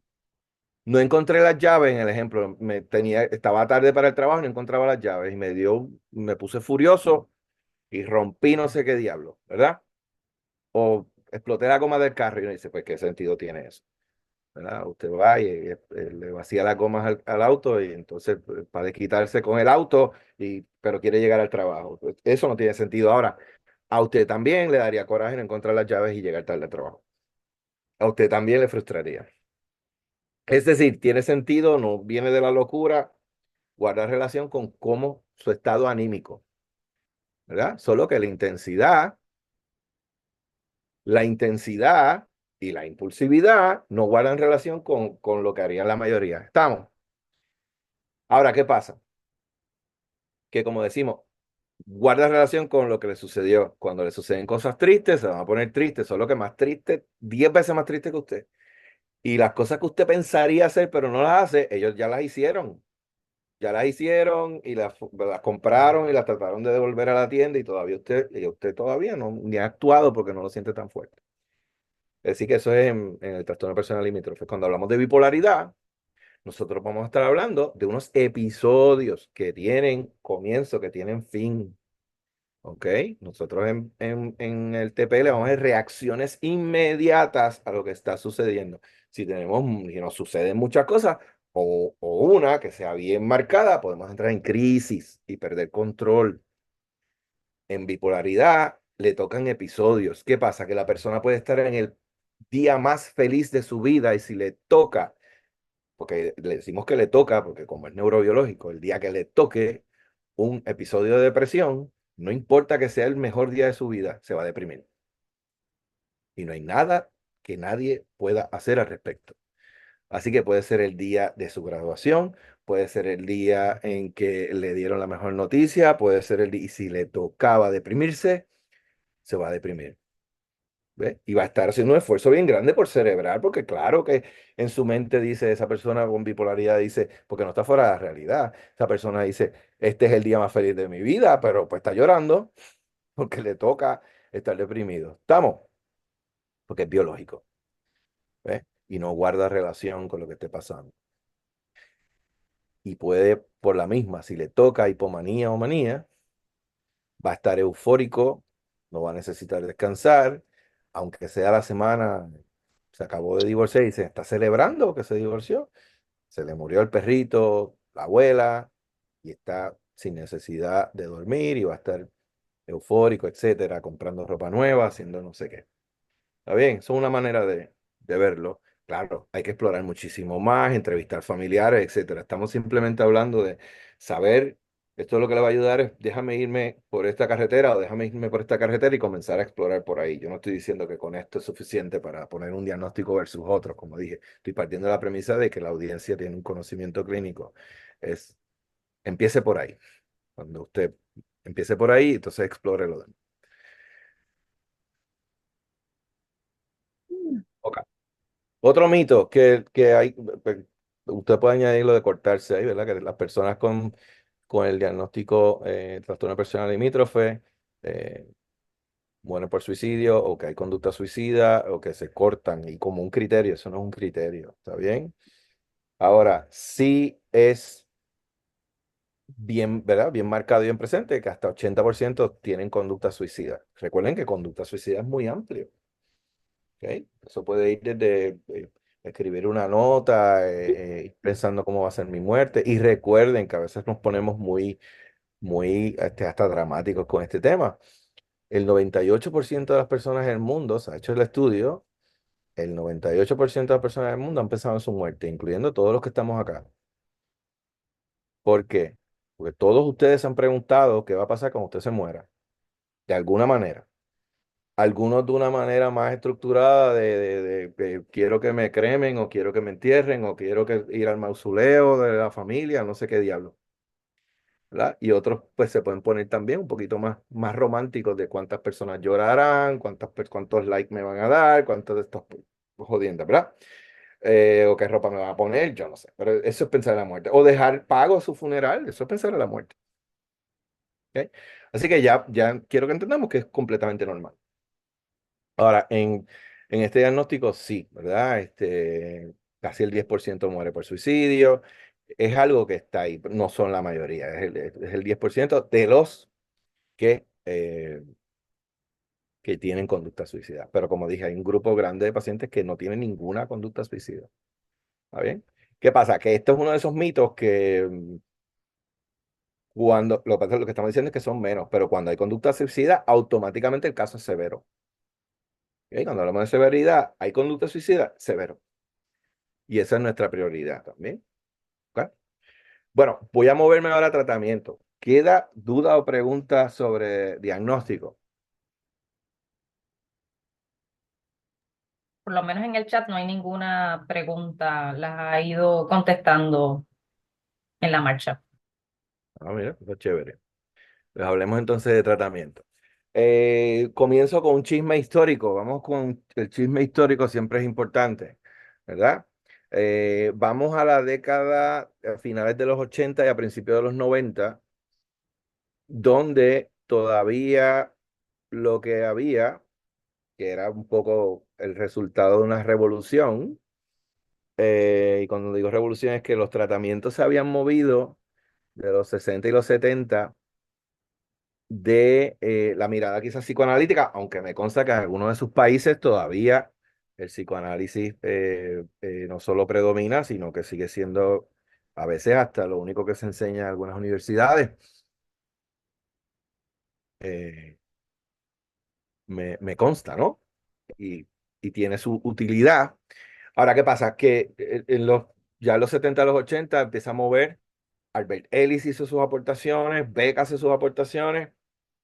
Speaker 2: no encontré las llaves en el ejemplo. Estaba tarde para el trabajo y no encontraba las llaves y me puse furioso y rompí no sé qué diablo, ¿verdad? O exploté la goma del carro y uno dice, pues, ¿qué sentido tiene eso? ¿Verdad? Usted va y le vacía las gomas al auto y entonces para desquitarse con el auto, pero quiere llegar al trabajo. Pues, eso no tiene sentido. Ahora, a usted también le daría coraje no encontrar las llaves y llegar tarde al trabajo. A usted también le frustraría. Es decir, tiene sentido, no viene de la locura, guarda relación con cómo su estado anímico, ¿verdad? Solo que la intensidad y la impulsividad no guardan relación con lo que haría la mayoría. ¿Estamos? Ahora, ¿qué pasa? Que como decimos, guarda relación con lo que le sucedió. Cuando le suceden cosas tristes, se van a poner tristes, solo que más triste, 10 veces más triste que usted. Y las cosas que usted pensaría hacer, pero no las hace, ellos ya las hicieron. Ya las hicieron y las compraron y las trataron de devolver a la tienda y usted todavía no ni ha actuado porque no lo siente tan fuerte. Es decir, que eso es en el trastorno personal limítrofe. Cuando hablamos de bipolaridad, nosotros vamos a estar hablando de unos episodios que tienen comienzo, que tienen fin. ¿Ok? Nosotros en el TPL vamos a ver reacciones inmediatas a lo que está sucediendo. Si nos suceden muchas cosas o una que sea bien marcada, podemos entrar en crisis y perder control. En bipolaridad le tocan episodios. ¿Qué pasa? Que la persona puede estar en el día más feliz de su vida y si le toca, porque le decimos que le toca, porque como es neurobiológico, el día que le toque un episodio de depresión, no importa que sea el mejor día de su vida, se va a deprimir. Y no hay nada que nadie pueda hacer al respecto. Así que puede ser el día de su graduación, puede ser el día en que le dieron la mejor noticia, puede ser el día, y si le tocaba deprimirse, se va a deprimir. ¿Ve? Y va a estar haciendo un esfuerzo bien grande por celebrar, porque claro que en su mente dice, esa persona con bipolaridad dice, porque no está fuera de la realidad, esa persona dice, este es el día más feliz de mi vida, pero pues está llorando porque le toca estar deprimido. ¿Estamos? Porque es biológico, ¿ves? Y no guarda relación con lo que esté pasando. Y puede, por la misma, si le toca hipomanía o manía, va a estar eufórico, no va a necesitar descansar, aunque sea la semana, se acabó de divorciar y se está celebrando que se divorció, se le murió el perrito, la abuela, y está sin necesidad de dormir y va a estar eufórico, etcétera, comprando ropa nueva, haciendo no sé qué. Está bien, eso es una manera de verlo. Claro, hay que explorar muchísimo más, entrevistar familiares, etcétera. Estamos simplemente hablando de saber, esto es lo que le va a ayudar es, déjame irme por esta carretera o déjame irme por esta carretera y comenzar a explorar por ahí. Yo no estoy diciendo que con esto es suficiente para poner un diagnóstico versus otro, como dije. Estoy partiendo de la premisa de que la audiencia tiene un conocimiento clínico. Es, empiece por ahí. Cuando usted empiece por ahí, entonces explore lo demás. Ok. Otro mito que hay, pues, usted puede añadir lo de cortarse ahí, ¿verdad? Que las personas con el diagnóstico trastorno de personalidad limítrofe eh, mueren por suicidio o que hay conducta suicida o que se cortan y como un criterio, eso no es un criterio, ¿está bien? Ahora, sí es bien, ¿verdad? Bien marcado y bien presente que hasta 80% tienen conducta suicida. Recuerden que conducta suicida es muy amplio. ¿ok? Eso puede ir desde escribir una nota, ir pensando cómo va a ser mi muerte. Y recuerden que a veces nos ponemos muy hasta dramáticos con este tema. El 98% de las personas en el mundo, se ha hecho el estudio, el 98% de las personas en el mundo han pensado en su muerte, incluyendo todos los que estamos acá. ¿Por qué? Porque todos ustedes se han preguntado qué va a pasar cuando usted se muera, de alguna manera. Algunos de una manera más estructurada de quiero que me cremen o quiero que me entierren o quiero ir al mausoleo de la familia, no sé qué diablo, ¿verdad? Y otros pues se pueden poner también un poquito más románticos de cuántas personas llorarán, cuántos likes me van a dar, cuántos de estos jodiendas, ¿verdad? O qué ropa me van a poner, yo no sé, pero eso es pensar en la muerte. O dejar pago su funeral, eso es pensar en la muerte. ¿Ok? Así que ya quiero que entendamos que es completamente normal. Ahora, en este diagnóstico sí, ¿verdad? Casi el 10% muere por suicidio. Es algo que está ahí, no son la mayoría, es el 10% de los que tienen conducta suicida. Pero como dije, hay un grupo grande de pacientes que no tienen ninguna conducta suicida. ¿Está bien? ¿Qué pasa? Que esto es uno de esos mitos que cuando lo que estamos diciendo es que son menos, pero cuando hay conducta suicida, automáticamente el caso es severo. ¿Ok? Cuando hablamos de severidad, hay conducta suicida, severo. Y esa es nuestra prioridad también. ¿Ok? Bueno, voy a moverme ahora a tratamiento. ¿Queda duda o pregunta sobre diagnóstico?
Speaker 1: Por lo menos en el chat no hay ninguna pregunta, las ha ido contestando en la marcha.
Speaker 2: Ah, mira, eso es chévere. Pues hablemos entonces de tratamiento. Comienzo con un chisme histórico. Vamos con el chisme histórico, siempre es importante, ¿verdad? Vamos a la década, a finales de los 80 y a principios de los 90, donde todavía lo que había, que era un poco el resultado de una revolución, y cuando digo revolución es que los tratamientos se habían movido de los 60 y los 70 de la mirada quizás psicoanalítica, aunque me consta que en algunos de sus países todavía el psicoanálisis no solo predomina, sino que sigue siendo a veces hasta lo único que se enseña en algunas universidades. Eh, me consta, ¿no? Y tiene su utilidad. Ahora, ¿qué pasa? Que ya en los 70 a los 80 empieza a mover. Albert Ellis hizo sus aportaciones, Beck hace sus aportaciones.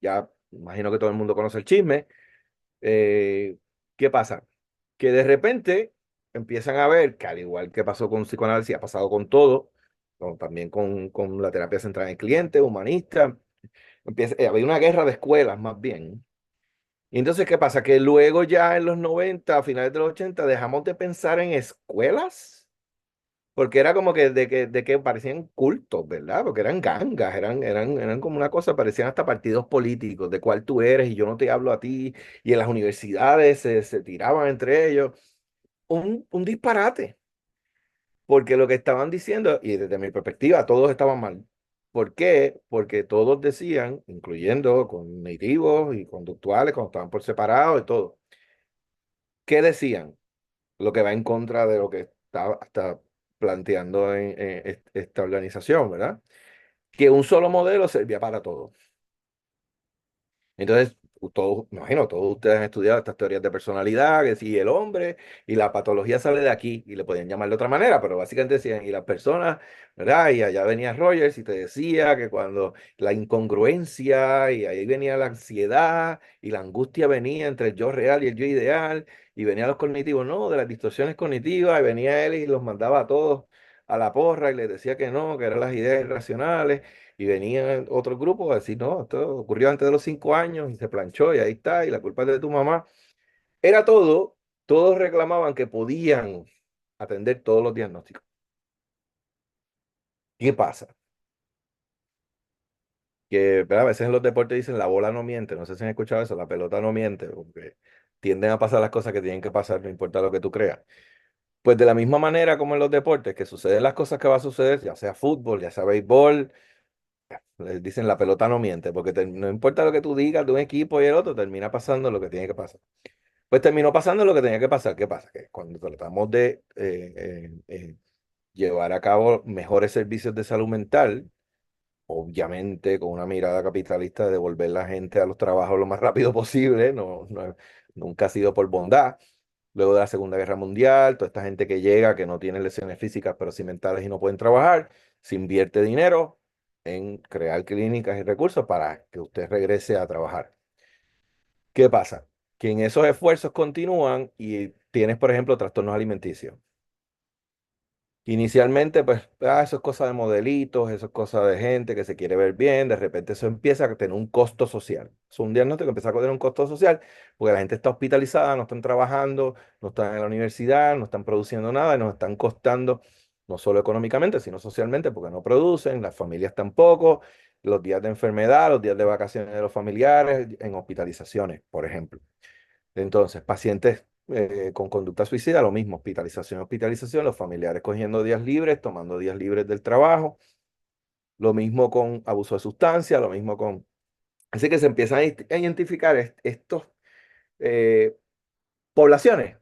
Speaker 2: Ya imagino que todo el mundo conoce el chisme. Eh, ¿Qué pasa? Que de repente empiezan a ver que al igual que pasó con psicoanálisis, ha pasado con todo, también con la terapia centrada en el cliente, humanista, había una guerra de escuelas más bien. Y entonces, ¿qué pasa? Que luego ya en los 90 a finales de los 80 dejamos de pensar en escuelas, porque era como que de que parecían cultos, ¿verdad? Porque eran gangas, eran como una cosa, parecían hasta partidos políticos, de cuál tú eres y yo no te hablo a ti, y en las universidades se tiraban entre ellos. Un disparate, porque lo que estaban diciendo, y desde mi perspectiva, todos estaban mal. ¿Por qué? Porque todos decían, incluyendo cognitivos y conductuales, cuando estaban por separado y todo, ¿qué decían? Lo que va en contra de lo que está planteando en esta organización, ¿verdad? Que un solo modelo servía para todo. Entonces, todos, me imagino, todos ustedes han estudiado estas teorías de personalidad, que si el hombre y la patología sale de aquí, y le podían llamar de otra manera, pero básicamente decían, y las personas, ¿verdad? Y allá venía Rogers y te decía que cuando la incongruencia, y ahí venía la ansiedad, y la angustia venía entre el yo real y el yo ideal, y venían los cognitivos, no, de las distorsiones cognitivas, y venía él y los mandaba a todos a la porra y les decía que no, que eran las ideas irracionales. Y venía otro grupo a decir, no, esto ocurrió antes de los 5 años y se planchó y ahí está, y la culpa es de tu mamá. Era todo, todos reclamaban que podían atender todos los diagnósticos. ¿Qué pasa? Que ¿verdad? A veces en los deportes dicen la bola no miente, no sé si han escuchado eso, la pelota no miente, porque tienden a pasar las cosas que tienen que pasar, no importa lo que tú creas. Pues de la misma manera como en los deportes, que suceden las cosas que va a suceder, ya sea fútbol, ya sea béisbol, les dicen la pelota no miente, porque no importa lo que tú digas de un equipo y el otro, termina pasando lo que tiene que pasar. Pues terminó pasando lo que tenía que pasar. ¿Qué pasa? Que cuando tratamos de llevar a cabo mejores servicios de salud mental, obviamente con una mirada capitalista de devolver la gente a los trabajos lo más rápido posible, nunca ha sido por bondad. Luego de la Segunda Guerra Mundial, toda esta gente que llega, que no tiene lesiones físicas, pero sí mentales y no pueden trabajar, se invierte dinero en crear clínicas y recursos para que usted regrese a trabajar. ¿Qué pasa? Que en esos esfuerzos continúan y tienes, por ejemplo, trastornos alimenticios. Inicialmente, pues, eso es cosa de modelitos, eso es cosa de gente que se quiere ver bien, de repente eso empieza a tener un costo social. Es un diagnóstico que empieza a tener un costo social porque la gente está hospitalizada, no están trabajando, no están en la universidad, no están produciendo nada y nos están costando no solo económicamente, sino socialmente porque no producen, las familias tampoco, los días de enfermedad, los días de vacaciones de los familiares, en hospitalizaciones, por ejemplo. Entonces, pacientes con conducta suicida, lo mismo, hospitalización, hospitalización, los familiares cogiendo días libres, tomando días libres del trabajo, lo mismo con abuso de sustancia, lo mismo con... Así que se empiezan a identificar estos eh, poblaciones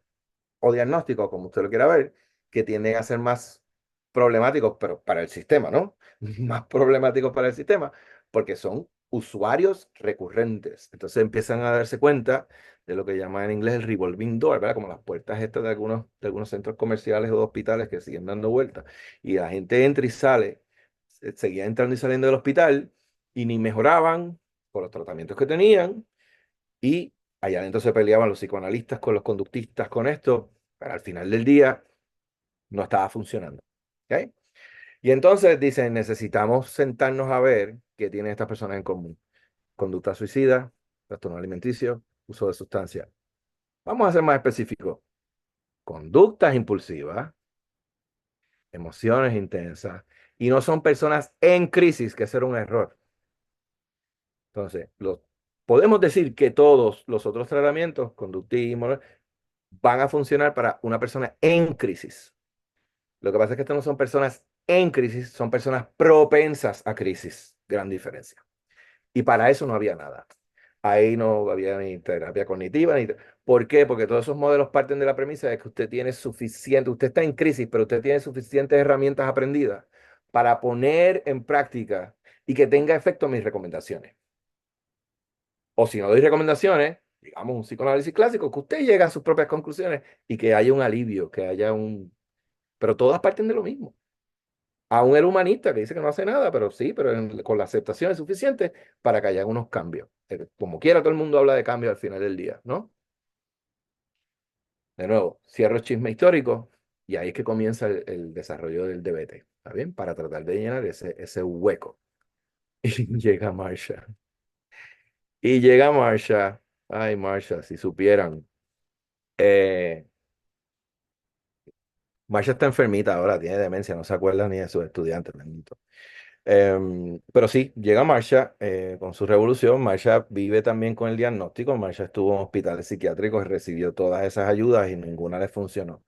Speaker 2: o diagnósticos, como usted lo quiera ver, que tienden a ser más problemáticos, pero para el sistema, ¿no? Más problemáticos para el sistema, porque son usuarios recurrentes. Entonces empiezan a darse cuenta de lo que llaman en inglés el revolving door, ¿verdad? Como las puertas estas de algunos centros comerciales o de hospitales que siguen dando vueltas. Y la gente entra y sale, seguía entrando y saliendo del hospital y ni mejoraban por los tratamientos que tenían y allá adentro se peleaban los psicoanalistas con los conductistas con esto, pero al final del día no estaba funcionando. ¿Ok? Y entonces dicen, necesitamos sentarnos a ver qué tienen estas personas en común. Conducta suicida, trastorno alimenticio, uso de sustancias. Vamos a ser más específicos. Conductas impulsivas, emociones intensas, y no son personas en crisis, que ese era un error. Entonces, podemos decir que todos los otros tratamientos, conductismo, van a funcionar para una persona en crisis. Lo que pasa es que estas no son personas en crisis, son personas propensas a crisis. Gran diferencia. Y para eso no había nada. Ahí no había ni terapia cognitiva, ni... ¿Por qué? Porque todos esos modelos parten de la premisa de que usted tiene suficiente, usted está en crisis, pero usted tiene suficientes herramientas aprendidas para poner en práctica y que tenga efecto mis recomendaciones. O si no doy recomendaciones, digamos un psicoanálisis clásico, que usted llegue a sus propias conclusiones y que haya un alivio, que haya un... Pero todas parten de lo mismo. Aún el humanista que dice que no hace nada, pero sí, pero con la aceptación es suficiente para que haya unos cambios. Como quiera, todo el mundo habla de cambios al final del día, ¿no? De nuevo, cierro el chisme histórico y ahí es que comienza el desarrollo del DBT, ¿está bien? Para tratar de llenar ese hueco. Y llega Marsha. Y llega Marsha. Ay, Marsha, si supieran. Eh, Marsha está enfermita ahora, tiene demencia, no se acuerda ni de sus estudiantes, bendito. Pero sí, llega Marsha con su revolución. Marsha vive también con el diagnóstico. Marsha estuvo en hospitales psiquiátricos y recibió todas esas ayudas y ninguna le funcionó.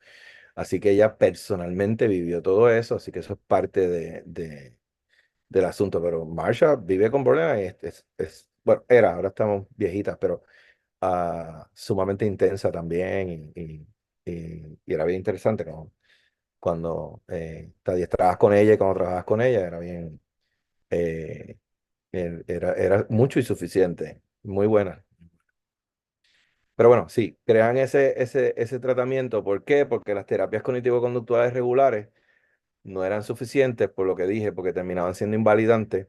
Speaker 2: Así que ella personalmente vivió todo eso, así que eso es parte del asunto. Pero Marsha vive con problemas y bueno, ahora estamos viejitas, pero sumamente intensa también y era bien interesante cuando te adiestrabas con ella y cuando trabajabas con ella, era bien eh, era mucho y suficiente, muy buena. Pero bueno, sí, crean ese tratamiento. ¿Por qué? Porque las terapias cognitivo-conductuales regulares no eran suficientes, por lo que dije, porque terminaban siendo invalidantes,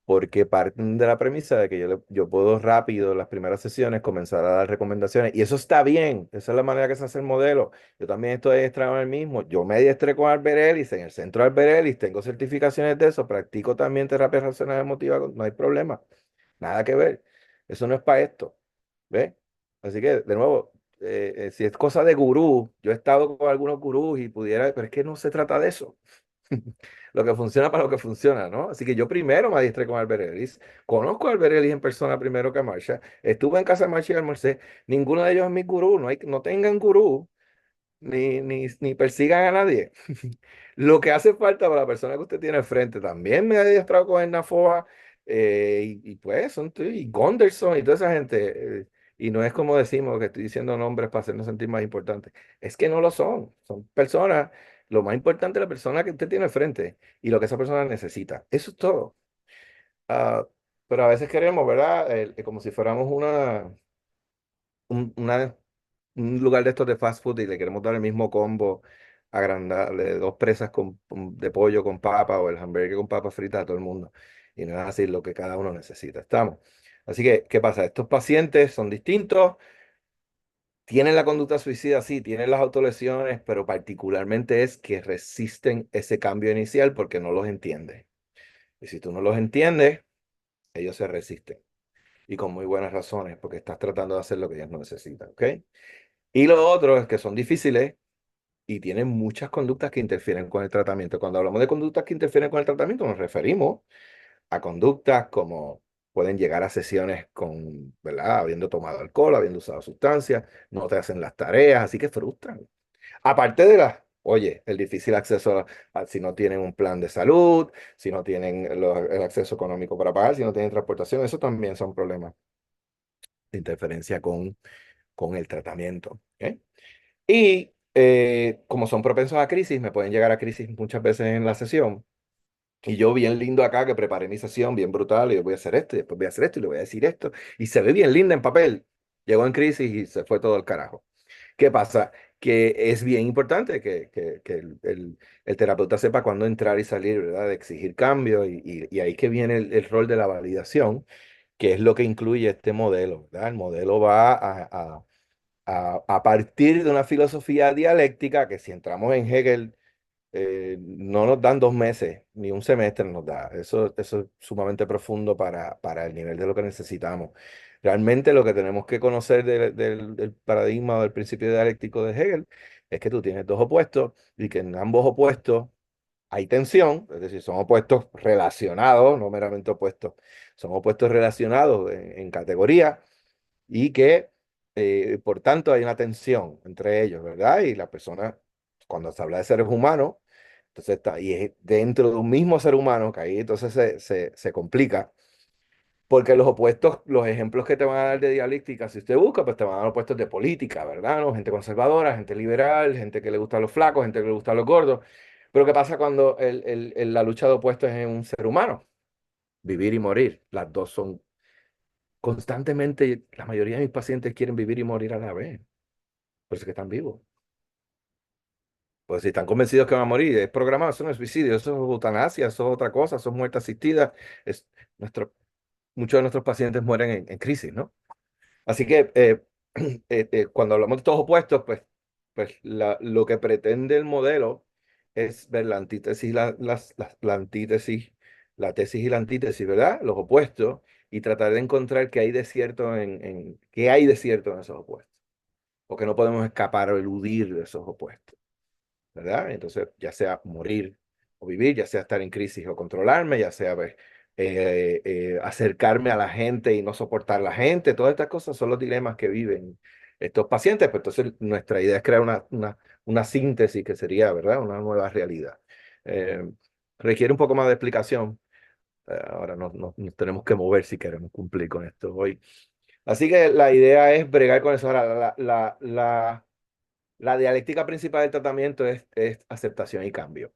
Speaker 2: porque parten de la premisa de que yo puedo rápido en las primeras sesiones comenzar a dar recomendaciones. Y eso está bien, esa es la manera que se hace el modelo. Yo también estoy adiestrado en el mismo. Yo me adiestré con Albert Ellis, en el centro de Albert Ellis, tengo certificaciones de eso, practico también terapia racional emotiva, no hay problema. Nada que ver. Eso no es para esto. ¿Ves? Así que, de nuevo, si es cosa de gurú, yo he estado con algunos gurús y pudiera, pero es que no se trata de eso. Lo que funciona para lo que funciona, ¿no? Así que yo primero me adiestré con Albert Ellis. Conozco a Albert Ellis en persona primero que a Marsha. Estuve en casa de Marsha y almorcé. Ninguno de ellos es mi gurú. No tengan gurú ni persigan a nadie. Lo que hace falta para la persona que usted tiene al frente, también me ha adiestrado con Erna Foa, y pues y Gunderson y toda esa gente, Y no es como decimos que estoy diciendo nombres para hacernos sentir más importantes. Es que no lo son. Son personas. Lo más importante es la persona que usted tiene al frente y lo que esa persona necesita. Eso es todo. Ah, pero a veces queremos, ¿verdad? Como si fuéramos un, una, un lugar de estos de fast food y le queremos dar el mismo combo, agrandarle dos presas de pollo con papa o el hamburger con papa frita a todo el mundo. Y no es así lo que cada uno necesita. Estamos. Así que, ¿qué pasa? Estos pacientes son distintos, tienen la conducta suicida, sí, tienen las autolesiones, pero particularmente es que resisten ese cambio inicial porque no los entiende. Y si tú no los entiendes, ellos se resisten. Y con muy buenas razones, porque estás tratando de hacer lo que ellos no necesitan, ¿ok? Y lo otro es que son difíciles y tienen muchas conductas que interfieren con el tratamiento. Cuando hablamos de conductas que interfieren con el tratamiento, nos referimos a conductas como pueden llegar a sesiones con, ¿verdad? Habiendo tomado alcohol, habiendo usado sustancias, no te hacen las tareas, así que frustran. Aparte de las, oye, el difícil acceso si no tienen un plan de salud, si no tienen el acceso económico para pagar, si no tienen transportación, eso también son problemas de interferencia con el tratamiento. ¿Ok? Y como son propensos a crisis, me pueden llegar a crisis muchas veces en la sesión. Y yo bien lindo acá que preparé mi sesión, bien brutal, y yo voy a hacer esto, y después voy a hacer esto, y le voy a decir esto. Y se ve bien linda en papel. Llegó en crisis y se fue todo al carajo. ¿Qué pasa? Que es bien importante que el terapeuta sepa cuándo entrar y salir, ¿verdad? De exigir cambio y ahí que viene el rol de la validación, que es lo que incluye este modelo, ¿verdad? El modelo va a partir de una filosofía dialéctica que si entramos en Hegel, no nos dan 2 meses, ni un semestre nos da. Eso es sumamente profundo para el nivel de lo que necesitamos. Realmente lo que tenemos que conocer del paradigma o del principio dialéctico de Hegel es que tú tienes dos opuestos y que en ambos opuestos hay tensión, es decir, son opuestos relacionados, no meramente opuestos, son opuestos relacionados en categoría y que por tanto hay una tensión entre ellos, ¿verdad? Y la persona, cuando se habla de seres humanos, entonces está, y es dentro de un mismo ser humano, que ahí entonces se complica, porque los opuestos, los ejemplos que te van a dar de dialéctica, si usted busca, pues te van a dar opuestos de política, ¿verdad? ¿No? Gente conservadora, gente liberal, gente que le gusta a los flacos, gente que le gusta a los gordos. Pero ¿qué pasa cuando la lucha de opuestos es en un ser humano? Vivir y morir. Las dos son constantemente, la mayoría de mis pacientes quieren vivir y morir a la vez. Por eso es que están vivos. Pues si están convencidos que van a morir, es programado, eso no es suicidio, eso es eutanasia, eso es otra cosa, eso es muerte asistida. Es nuestro, muchos de nuestros pacientes mueren en crisis, ¿no? Así que cuando hablamos de estos opuestos, pues lo que pretende el modelo es ver la antítesis, la antítesis, la tesis y la antítesis, ¿verdad? Los opuestos, y tratar de encontrar qué hay de cierto qué hay de cierto en esos opuestos, porque no podemos escapar o eludir de esos opuestos. ¿Verdad? Entonces, ya sea morir o vivir, ya sea estar en crisis o controlarme, ya sea pues, acercarme a la gente y no soportar la gente, todas estas cosas son los dilemas que viven estos pacientes. Pero entonces, nuestra idea es crear una síntesis que sería, ¿verdad? Una nueva realidad. Eh, Requiere un poco más de explicación. Ahora nos tenemos que mover si queremos cumplir con esto hoy. Así que la idea es bregar con eso. Ahora, la dialéctica principal del tratamiento es aceptación y cambio.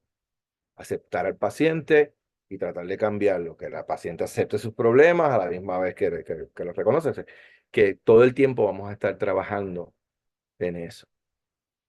Speaker 2: Aceptar al paciente y tratar de cambiarlo, que la paciente acepte sus problemas a la misma vez que los reconoce. O sea, que todo el tiempo vamos a estar trabajando en eso.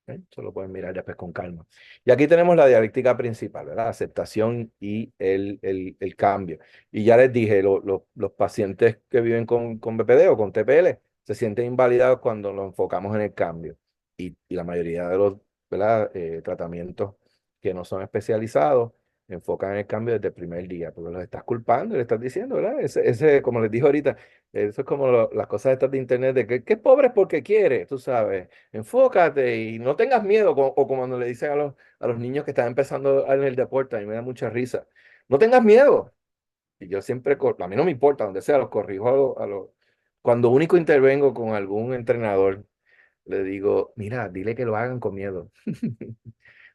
Speaker 2: ¿Eh? Eso lo pueden mirar después con calma. Y aquí tenemos la dialéctica principal, ¿verdad? La aceptación y el cambio. Y ya les dije, los pacientes que viven con BPD o con TPL se sienten invalidados cuando nos enfocamos en el cambio. Y la mayoría de los, ¿verdad? Tratamientos que no son especializados enfocan en el cambio desde el primer día, porque los estás culpando, le estás diciendo, ¿verdad? Como les dije ahorita, eso es como las cosas estas de internet, de que es pobre es porque quiere, tú sabes. Enfócate y no tengas miedo, o como cuando le dicen a los niños que están empezando en el deporte, a mí me da mucha risa. No tengas miedo. Y yo siempre, a mí no me importa, donde sea, los corrijo cuando único intervengo con algún entrenador, le digo, mira, dile que lo hagan con miedo.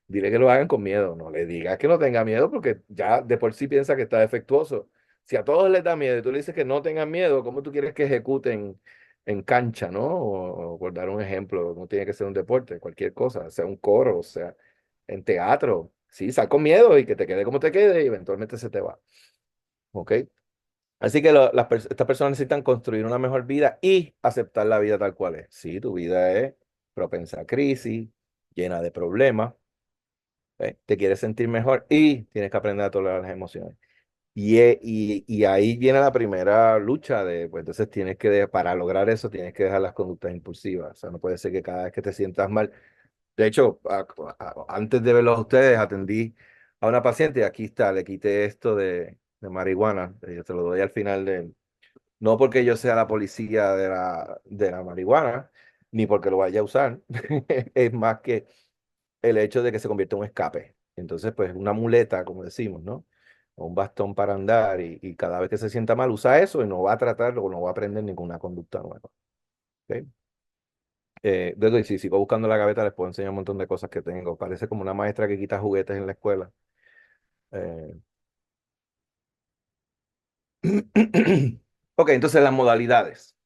Speaker 2: Dile que lo hagan con miedo. No le digas que no tenga miedo porque ya de por sí piensa que está defectuoso. Si a todos les da miedo y tú le dices que no tengan miedo, ¿cómo tú quieres que ejecuten en cancha, ¿no? O por dar un ejemplo, no tiene que ser un deporte, cualquier cosa, sea un coro, o sea, en teatro. Sí, sal con miedo y que te quede como te quede y eventualmente se te va. ¿Ok? Así que estas personas necesitan construir una mejor vida y aceptar la vida tal cual es. Sí, tu vida es propensa a crisis, llena de problemas, ¿eh? Te quieres sentir mejor y tienes que aprender a tolerar las emociones. Y ahí viene la primera lucha de, pues entonces tienes que, para lograr eso, tienes que dejar las conductas impulsivas. O sea, no puede ser que cada vez que te sientas mal. De hecho, antes de verlos a ustedes, atendí a una paciente y aquí está, le quité esto de marihuana. Yo te lo doy al final de, no porque yo sea la policía de la marihuana, ni porque lo vaya a usar. Es más que el hecho de que se convierte en un escape. Entonces, pues una muleta, como decimos, ¿no? O un bastón para andar y cada vez que se sienta mal usa eso y no va a tratarlo o no va a aprender ninguna conducta nueva. ¿Ok? Luego, y si sigo buscando la gaveta, les puedo enseñar un montón de cosas que tengo. Parece como una maestra que quita juguetes en la escuela. Eh, Ok, entonces las modalidades.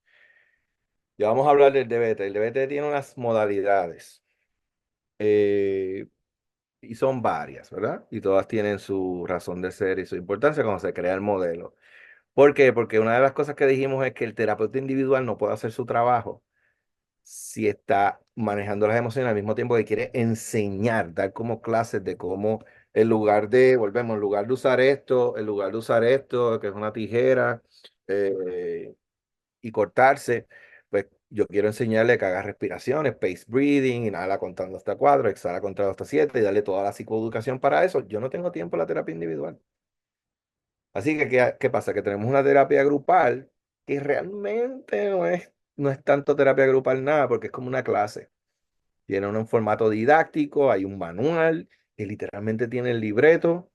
Speaker 2: Ya vamos a hablar del DBT. El DBT tiene unas modalidades. Eh, y son varias, ¿verdad? Y todas tienen su razón de ser y su importancia cuando se crea el modelo. ¿Por qué? Porque una de las cosas que dijimos es que el terapeuta individual no puede hacer su trabajo si está manejando las emociones al mismo tiempo que quiere enseñar, dar como clases de cómo, volvemos, en lugar de usar esto, que es una tijera, eh, y cortarse, pues yo quiero enseñarle que haga respiraciones, pace breathing, inhala contando hasta 4, exhala contando hasta 7 y darle toda la psicoeducación para eso. Yo no tengo tiempo en la terapia individual. Así que, ¿qué pasa? Que tenemos una terapia grupal que realmente no es tanto terapia grupal nada, porque es como una clase. Tiene un formato didáctico, hay un manual que literalmente tiene el libreto.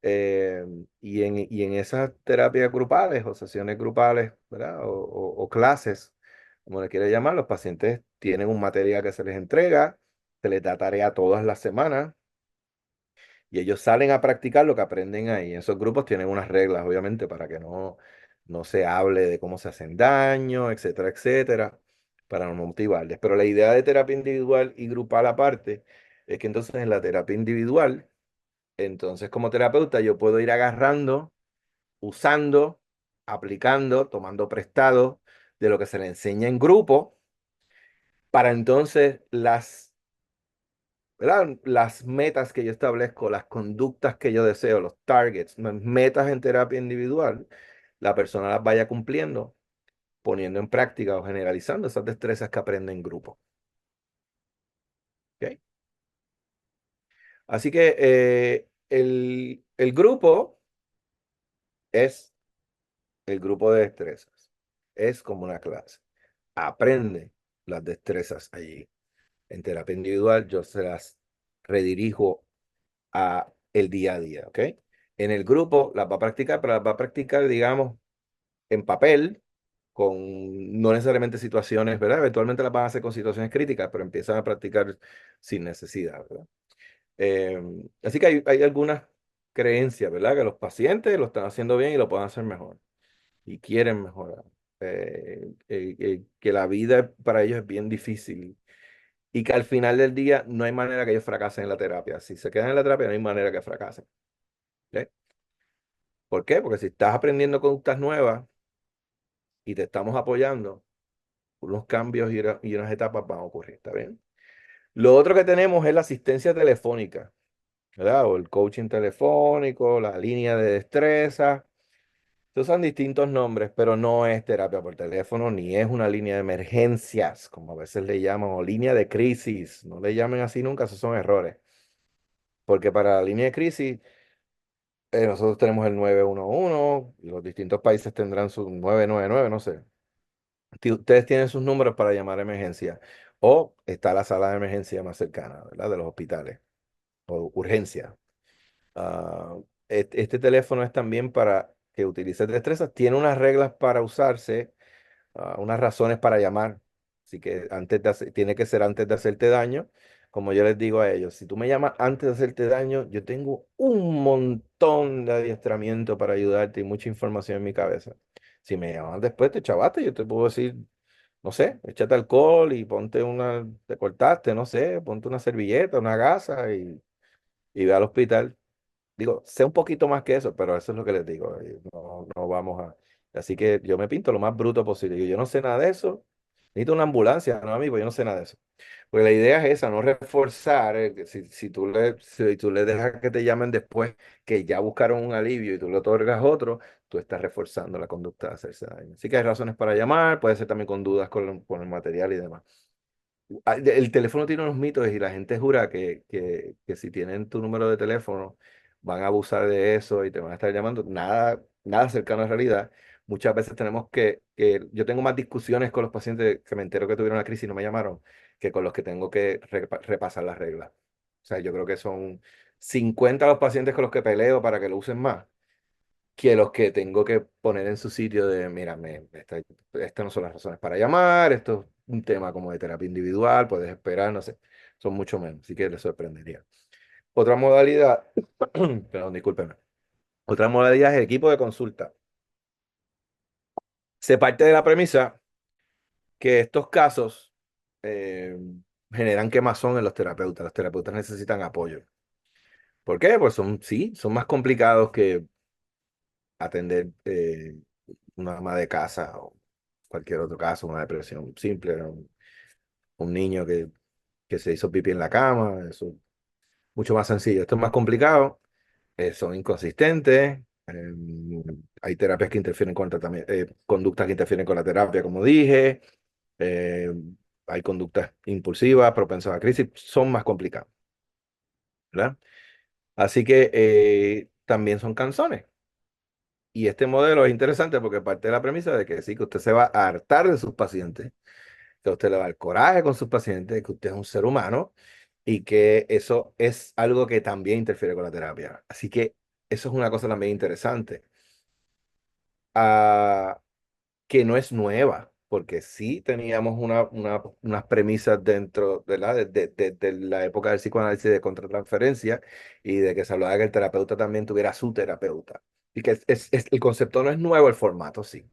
Speaker 2: eh, y en esas terapias grupales o sesiones grupales, ¿verdad? O clases, como le quiere llamar, los pacientes tienen un material que se les entrega, se les da tarea todas las semanas y ellos salen a practicar lo que aprenden ahí. Esos grupos tienen unas reglas, obviamente, para que no se hable de cómo se hacen daño, etcétera, etcétera, para no motivarles. Pero la idea de terapia individual y grupal aparte es que entonces en la terapia individual, entonces como terapeuta yo puedo ir agarrando, usando, aplicando, tomando prestado de lo que se le enseña en grupo para entonces ¿verdad? Las metas que yo establezco, las conductas que yo deseo, los targets, metas en terapia individual, la persona las vaya cumpliendo, poniendo en práctica o generalizando esas destrezas que aprende en grupo. ¿Ok? Así que el grupo es el grupo de destrezas. Es como una clase. Aprende las destrezas allí. En terapia individual yo se las redirijo a el día a día, ¿ok? En el grupo las va a practicar, pero las va a practicar, digamos, en papel, con no necesariamente situaciones, ¿verdad? Eventualmente las van a hacer con situaciones críticas, pero empiezan a practicar sin necesidad, ¿verdad? Eh, Así que hay algunas creencias, ¿verdad? Que los pacientes lo están haciendo bien y lo pueden hacer mejor y quieren mejorar. Que la vida para ellos es bien difícil y que al final del día no hay manera que ellos fracasen en la terapia. Si se quedan en la terapia, no hay manera que fracasen. ¿Ok? ¿Por qué? Porque si estás aprendiendo conductas nuevas y te estamos apoyando, unos cambios y unas etapas van a ocurrir, ¿está bien? Lo otro que tenemos es la asistencia telefónica, ¿verdad? O el coaching telefónico, la línea de destreza. Estos son distintos nombres, pero no es terapia por teléfono ni es una línea de emergencias, como a veces le llaman, o línea de crisis. No le llamen así nunca, esos son errores. Porque para la línea de crisis, nosotros tenemos el 911 y los distintos países tendrán su 999, no sé. Ustedes tienen sus números para llamar a emergencia o está la sala de emergencia más cercana, ¿verdad? De los hospitales o urgencia. Ah, este teléfono es también para que utilices destrezas. Tiene unas reglas para usarse, unas razones para llamar. Así que tiene que ser antes de hacerte daño. Como yo les digo a ellos, si tú me llamas antes de hacerte daño, yo tengo un montón de adiestramiento para ayudarte y mucha información en mi cabeza. Si me llamas después, te chavaste, yo te puedo decir no sé, échate alcohol y ponte te cortaste, no sé, ponte una servilleta, una gasa y ve al hospital. Digo, sé un poquito más que eso, pero eso es lo que les digo. No, no vamos a. Así que yo me pinto lo más bruto posible. Yo no sé nada de eso. Necesito una ambulancia, no, amigo, yo no sé nada de eso. Porque la idea es esa, no reforzar. Que si tú le dejas que te llamen después, que ya buscaron un alivio y tú le otorgas otro, tú estás reforzando la conducta de hacerse daño. Así que hay razones para llamar, puede ser también con dudas con el material y demás. El teléfono tiene unos mitos y la gente jura que si tienen tu número de teléfono van a abusar de eso y te van a estar llamando. Nada, nada cercano a la realidad. Muchas veces tenemos yo tengo más discusiones con los pacientes que me entero que tuvieron una crisis y no me llamaron, que con los que tengo que repasar las reglas. O sea, yo creo que son 50 los pacientes con los que peleo para que lo usen más que los que tengo que poner en su sitio de, mira, estas no son las razones para llamar, esto es un tema como de terapia individual, puedes esperar, no sé, son mucho menos, así que les sorprendería. Otra modalidad, perdón, discúlpenme, otra modalidad es el equipo de consulta. Se parte de la premisa que estos casos eh, generan quemazón en los terapeutas necesitan apoyo. ¿Por qué? Pues sí, son más complicados que atender una ama de casa o cualquier otro caso, una depresión simple, un niño que se hizo pipí en la cama, eso es mucho más sencillo. Esto es más complicado, son inconsistentes, hay terapias que interfieren con tratamiento, conductas que interfieren con la terapia, como dije, eh, hay conductas impulsivas, propensas a crisis, son más complicados, ¿verdad? Así que también son canzones. Y este modelo es interesante porque parte de la premisa de que sí, que usted se va a hartar de sus pacientes, que a usted le va el coraje con sus pacientes, que usted es un ser humano y que eso es algo que también interfiere con la terapia. Así que eso es una cosa también interesante, ah, que no es nueva, porque sí teníamos unas premisas dentro de la época del psicoanálisis de contratransferencia y de que se hablaba de que el terapeuta también tuviera su terapeuta. Y que el concepto no es nuevo, el formato sí.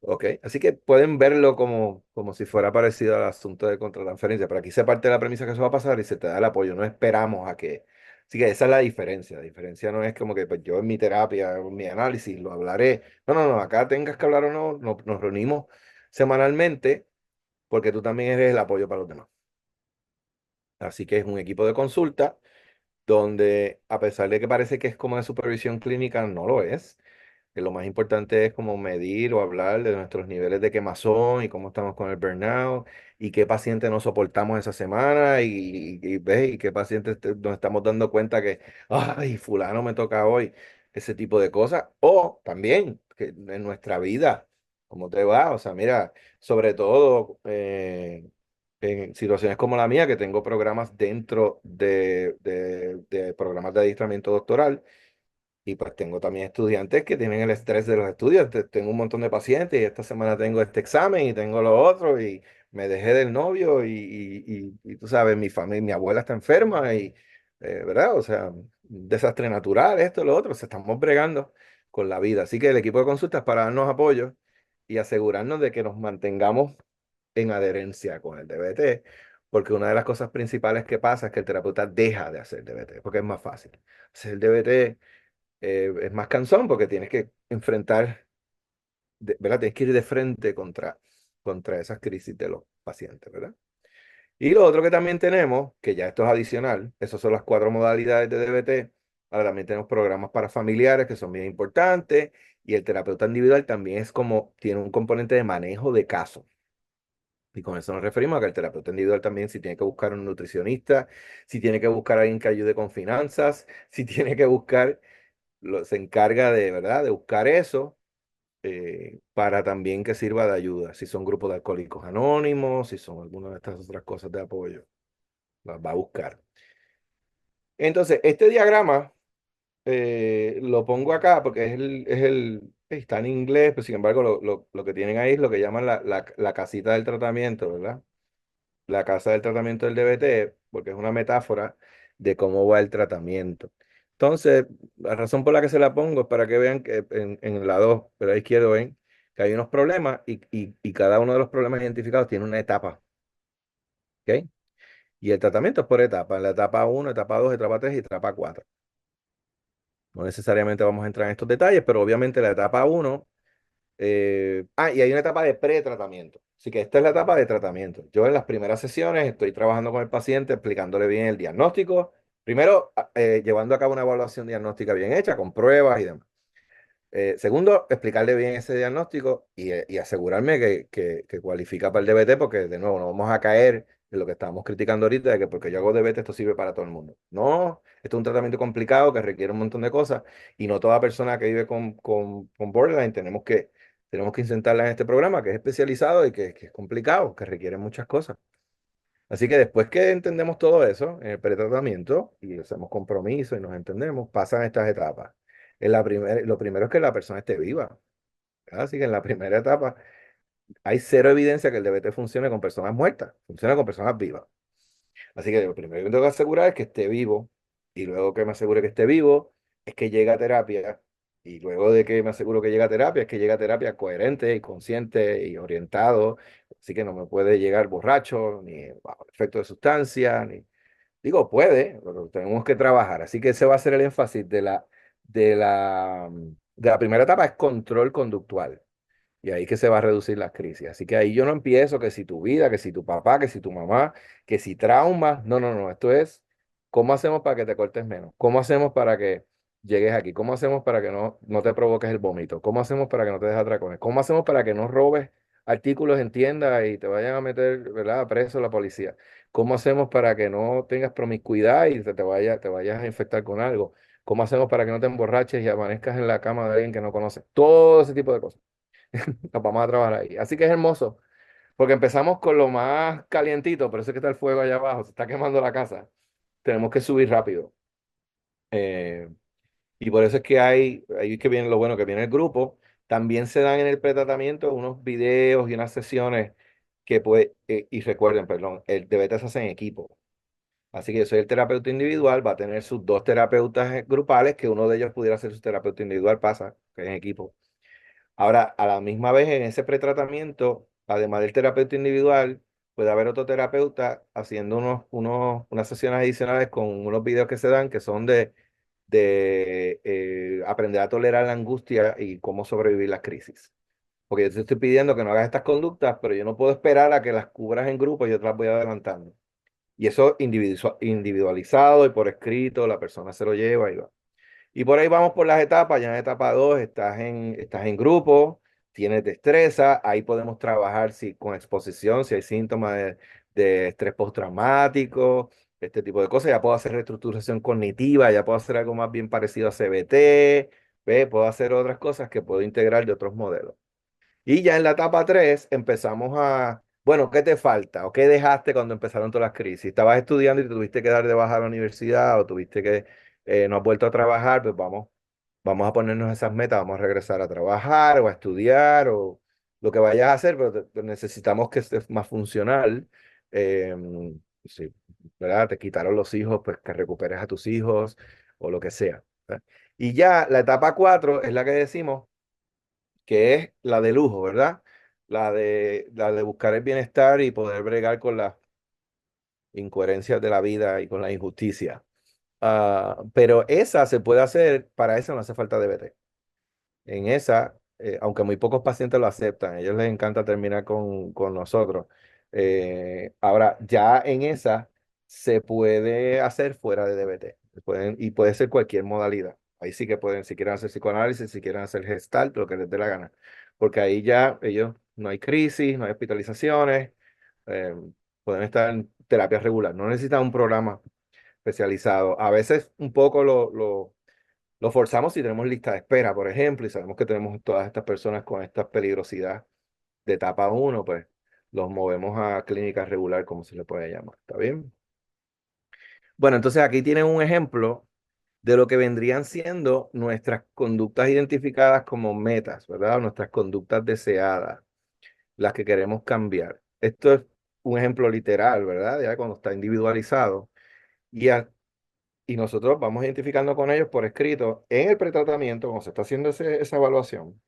Speaker 2: Ok, así que pueden verlo como si fuera parecido al asunto de contratransferencia, pero aquí se parte de la premisa que eso va a pasar y se te da el apoyo, no esperamos a que. Así que esa es la diferencia. La diferencia no es como que pues, yo en mi terapia, en mi análisis, lo hablaré. No, no, no, acá tengas que hablar o no, nos reunimos semanalmente porque tú también eres el apoyo para los demás. Así que es un equipo de consulta donde, a pesar de que parece que es como de supervisión clínica, no lo es, que lo más importante es como medir o hablar de nuestros niveles de quemazón y cómo estamos con el burnout y qué paciente nos soportamos esa semana ¿ves? Y qué paciente nos estamos dando cuenta que, ay, fulano me toca hoy, ese tipo de cosas. O también que en nuestra vida, ¿cómo te va? O sea, mira, sobre todo en situaciones como la mía, que tengo programas dentro de programas de adiestramiento doctoral y pues tengo también estudiantes que tienen el estrés de los estudios. Tengo un montón de pacientes y esta semana tengo este examen y tengo lo otro y me dejé del novio y tú sabes, mi familia, mi abuela está enferma y, ¿verdad? O sea, un desastre natural, esto, lo otro. Se estamos bregando con la vida. Así que el equipo de consultas para darnos apoyo y asegurarnos de que nos mantengamos en adherencia con el DBT, porque una de las cosas principales que pasa es que el terapeuta deja de hacer DBT, porque es más fácil. Hacer el DBT es más cansón porque tienes que enfrentar, ¿verdad? Tienes que ir de frente contra esas crisis de los pacientes, ¿verdad? Y lo otro que también tenemos, que ya esto es adicional, esas son las 4 modalidades de DBT. Ahora también tenemos programas para familiares que son bien importantes y el terapeuta individual también es como, tiene un componente de manejo de casos. Y con eso nos referimos a que el terapeuta individual también si tiene que buscar un nutricionista, si tiene que buscar a alguien que ayude con finanzas, si tiene que buscar se encarga de, ¿verdad? De buscar eso para también que sirva de ayuda. Si son grupos de alcohólicos anónimos, si son algunas de estas otras cosas de apoyo, las va a buscar. Entonces, este diagrama lo pongo acá porque está en inglés, pero sin embargo lo que tienen ahí es lo que llaman la casita del tratamiento, ¿verdad? La casa del tratamiento del DBT, porque es una metáfora de cómo va el tratamiento. Entonces, la razón por la que se la pongo es para que vean que en la 2, pero a la izquierda ven, que hay unos problemas y cada uno de los problemas identificados tiene una etapa, ¿ok? Y el tratamiento es por etapa, en la etapa uno, etapa 2, etapa 3 y etapa 4. No necesariamente vamos a entrar en estos detalles, pero obviamente la etapa uno. Y hay una etapa de pretratamiento. Así que esta es la etapa de tratamiento. Yo en las primeras sesiones estoy trabajando con el paciente, explicándole bien el diagnóstico. Primero, llevando a cabo una evaluación diagnóstica bien hecha, con pruebas y demás. Segundo, explicarle bien ese diagnóstico y asegurarme que cualifica para el DBT, porque de nuevo no vamos a caer en lo que estábamos criticando ahorita, de que porque yo hago DBT esto sirve para todo el mundo. No, esto es un tratamiento complicado que requiere un montón de cosas y no toda persona que vive con borderline tenemos que insertarla en este programa que es especializado y que es complicado, que requiere muchas cosas. Así que después que entendemos todo eso en el pretratamiento y hacemos compromiso y nos entendemos, pasan estas etapas. Lo primero es que la persona esté viva. ¿Verdad? Así que en la primera etapa hay cero evidencia que el DBT funcione con personas muertas, funciona con personas vivas. Así que lo primero que tengo que asegurar es que esté vivo y luego que me asegure que esté vivo es que llegue a terapia y luego de que me aseguro que llega a terapia es que llega a terapia coherente y consciente y orientado. Así que no me puede llegar borracho ni bajo efecto de sustancia, ni digo, puede, pero tenemos que trabajar. Así que ese va a ser el énfasis de la primera etapa, es control conductual. Y ahí que se va a reducir las crisis. Así que ahí yo no empiezo que si tu vida, que si tu papá, que si tu mamá, que si trauma. No, no, no. Esto es cómo hacemos para que te cortes menos. ¿Cómo hacemos para que llegues aquí? ¿Cómo hacemos para que no te provoques el vómito? ¿Cómo hacemos para que no te des atracones? ¿Cómo hacemos para que no robes artículos en tiendas y te vayan a meter, ¿verdad?, preso la policía? ¿Cómo hacemos para que no tengas promiscuidad y te vayas a infectar con algo? ¿Cómo hacemos para que no te emborraches y amanezcas en la cama de alguien que no conoces? Todo ese tipo de cosas. Nos vamos a trabajar ahí. Así que es hermoso, porque empezamos con lo más calientito, por eso es que está el fuego allá abajo, se está quemando la casa. Tenemos que subir rápido. Eh, y por eso es que ahí es que viene lo bueno, que viene el grupo. También se dan en el pretratamiento unos videos y unas sesiones y recuerden, perdón, el DBT se hace en equipo. Así que yo soy el terapeuta individual, va a tener sus dos terapeutas grupales, que uno de ellos pudiera ser su terapeuta individual, pasa, que es en equipo. Ahora, a la misma vez, en ese pretratamiento, además del terapeuta individual, puede haber otro terapeuta haciendo unas sesiones adicionales con unos videos que se dan que son de aprender a tolerar la angustia y cómo sobrevivir las crisis. Porque yo te estoy pidiendo que no hagas estas conductas, pero yo no puedo esperar a que las cubras en grupo y yo te las voy adelantando. Y eso individualizado y por escrito, la persona se lo lleva y va. Y por ahí vamos por las etapas. Ya en etapa 2 estás en grupo, tienes destreza. Ahí podemos trabajar si, con exposición, si hay síntomas de estrés postraumático, este tipo de cosas. Ya puedo hacer reestructuración cognitiva, ya puedo hacer algo más bien parecido a CBT, ¿ve? Puedo hacer otras cosas que puedo integrar de otros modelos. Y ya en la etapa 3 empezamos bueno, ¿qué te falta? ¿O qué dejaste cuando empezaron todas las crisis? ¿Estabas estudiando y te tuviste que dar de baja a la universidad o tuviste que no has vuelto a trabajar? Pues vamos a ponernos esas metas, vamos a regresar a trabajar o a estudiar o lo que vayas a hacer, pero necesitamos que estés más funcional. Eh, sí, ¿verdad? Te quitaron los hijos, pues que recuperes a tus hijos o lo que sea. ¿Verdad? Y ya la etapa 4 es la que decimos que es la de lujo, ¿verdad? La de buscar el bienestar y poder bregar con las incoherencias de la vida y con la injusticia. Pero esa se puede hacer, para eso no hace falta DBT. En esa, aunque muy pocos pacientes lo aceptan, a ellos les encanta terminar con nosotros. Ahora, ya en esa se puede hacer fuera de DBT. Y puede ser cualquier modalidad. Ahí sí que pueden, si quieren hacer psicoanálisis, si quieren hacer gestalt, lo que les dé la gana. Porque ahí ya ellos no hay crisis, no hay hospitalizaciones, eh, pueden estar en terapia regular. No necesitan un programa especializado. A veces un poco lo forzamos si tenemos lista de espera, por ejemplo, y sabemos que tenemos todas estas personas con esta peligrosidad de etapa uno, pues los movemos a clínica regular, como se le puede llamar. ¿Está bien? Bueno, entonces aquí tienen un ejemplo de lo que vendrían siendo nuestras conductas identificadas como metas, ¿verdad? Nuestras conductas deseadas, las que queremos cambiar. Esto es un ejemplo literal, ¿verdad? Ya cuando está individualizado. Y, y nosotros vamos identificando con ellos por escrito en el pretratamiento, cuando se está haciendo esa evaluación.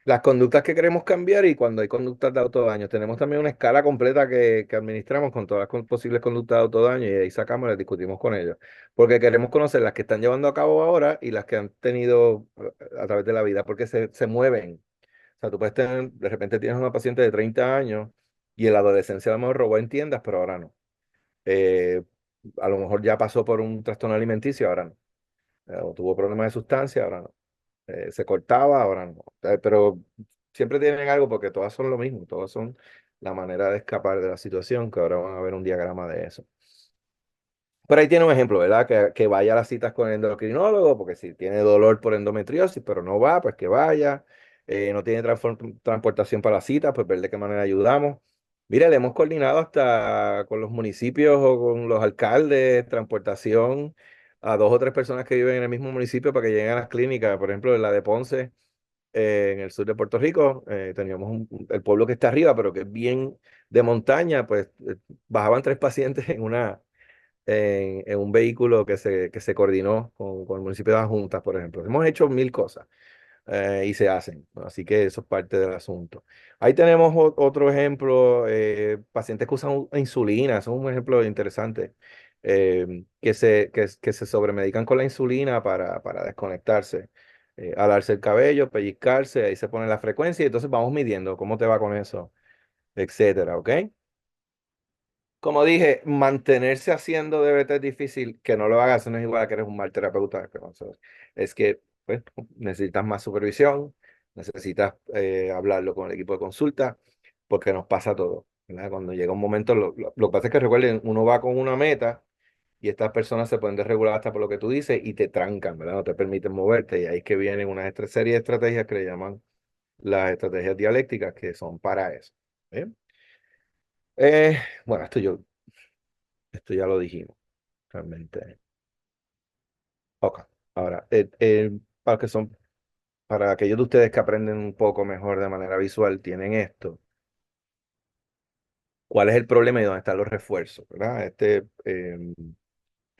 Speaker 2: las conductas que queremos cambiar y cuando hay conductas de autodaño. Tenemos también una escala completa que administramos con todas las posibles conductas de autodaño y ahí sacamos y las discutimos con ellos. Porque queremos conocer las que están llevando a cabo ahora y las que han tenido a través de la vida, porque se mueven. O sea, tú puedes tener, de repente tienes una paciente de 30 años y en la adolescencia a lo mejor robó en tiendas, pero ahora no. Eh, a lo mejor ya pasó por un trastorno alimenticio, ahora no. O tuvo problemas de sustancia, ahora no. Se cortaba, ahora no. Pero siempre tienen algo porque todas son lo mismo, todas son la manera de escapar de la situación, que ahora van a ver un diagrama de eso. Pero ahí tiene un ejemplo, ¿verdad? Que vaya a las citas con el endocrinólogo, porque si tiene dolor por endometriosis, pero no va, pues que vaya. No tiene transportación para la cita, pues ver de qué manera ayudamos. Mire, le hemos coordinado hasta con los municipios o con los alcaldes, transportación a 2 o 3 personas que viven en el mismo municipio para que lleguen a las clínicas. Por ejemplo, en la de Ponce, en el sur de Puerto Rico, teníamos el pueblo que está arriba, pero que es bien de montaña, pues bajaban 3 pacientes en un vehículo que se coordinó con el municipio de Las Juntas, por ejemplo. Hemos hecho 1000 cosas y se hacen, ¿no? Así que eso es parte del asunto. Ahí tenemos otro ejemplo, pacientes que usan insulina, eso es un ejemplo interesante, que se sobremedican con la insulina para desconectarse. Alarse el cabello, pellizcarse, ahí se pone la frecuencia y entonces vamos midiendo cómo te va con eso, etcétera, ¿ok? Como dije, mantenerse haciendo DBT es difícil, que no lo hagas no es igual a que eres un mal terapeuta. Es que pues, necesitas más supervisión, necesitas hablarlo con el equipo de consulta, porque nos pasa todo, ¿verdad? Cuando llega un momento, lo que pasa es que recuerden, uno va con una meta y estas personas se pueden desregular hasta por lo que tú dices y te trancan, ¿verdad? No te permiten moverte y ahí es que vienen una serie de estrategias que le llaman las estrategias dialécticas, que son para eso. ¿Bien? Bueno, esto ya lo dijimos. Realmente. Ok. Ahora, para aquellos de ustedes que aprenden un poco mejor de manera visual, tienen esto. ¿Cuál es el problema y dónde están los refuerzos? ¿Verdad?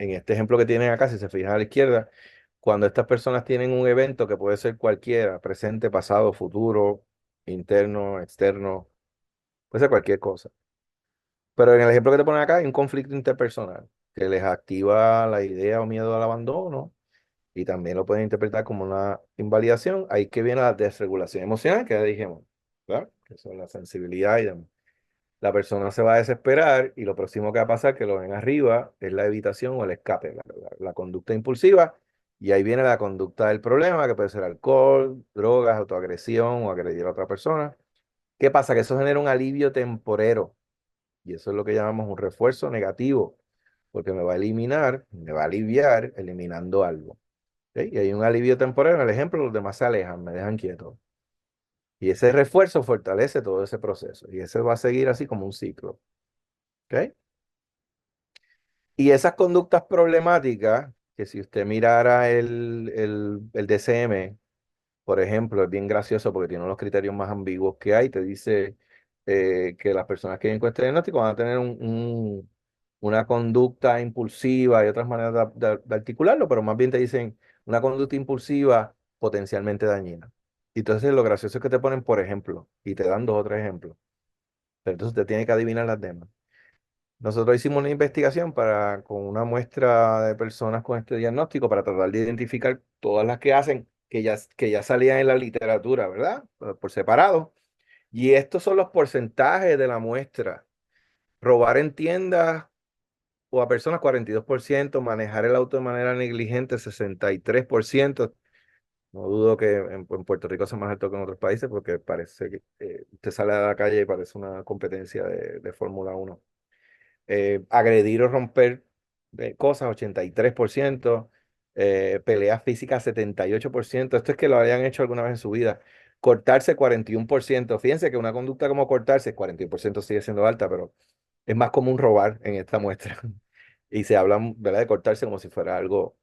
Speaker 2: En este ejemplo que tienen acá, si se fijan a la izquierda, cuando estas personas tienen un evento que puede ser cualquiera, presente, pasado, futuro, interno, externo, puede ser cualquier cosa. Pero en el ejemplo que te ponen acá hay un conflicto interpersonal que les activa la idea o miedo al abandono y también lo pueden interpretar como una invalidación. Ahí que viene la desregulación emocional, que ya dijimos, ¿verdad? Que son la sensibilidad y demás. La persona se va a desesperar y lo próximo que va a pasar, que lo ven arriba, es la evitación o el escape, la conducta impulsiva. Y ahí viene la conducta del problema, que puede ser alcohol, drogas, autoagresión o agredir a otra persona. ¿Qué pasa? Que eso genera un alivio temporero y eso es lo que llamamos un refuerzo negativo, porque me va a eliminar, me va a aliviar eliminando algo. ¿Ok? Y hay un alivio temporal en el ejemplo, los demás se alejan, me dejan quieto. Y ese refuerzo fortalece todo ese proceso. Y ese va a seguir así como un ciclo. ¿Ok? Y esas conductas problemáticas, que si usted mirara el DCM, por ejemplo, es bien gracioso porque tiene unos criterios más ambiguos que hay. Te dice que las personas que vienen con este diagnóstico van a tener una conducta impulsiva y otras maneras de articularlo, pero más bien te dicen una conducta impulsiva potencialmente dañina. Y entonces lo gracioso es que te ponen por ejemplo y te dan 2 o 3 ejemplos. Pero entonces te tiene que adivinar las demás. Nosotros hicimos una investigación con una muestra de personas con este diagnóstico para tratar de identificar todas las que hacen, que ya salían en la literatura, ¿verdad? Por separado. Y estos son los porcentajes de la muestra. Robar en tiendas o a personas 42%, manejar el auto de manera negligente 63%. No dudo que en Puerto Rico sea más alto que en otros países porque parece que usted sale a la calle y parece una competencia de Fórmula 1. Agredir o romper cosas, 83%, peleas físicas, 78%. Esto es que lo hayan hecho alguna vez en su vida. Cortarse, 41%. Fíjense que una conducta como cortarse, 41% sigue siendo alta, pero es más común robar en esta muestra. Y se habla, ¿verdad?, de cortarse como si fuera algo,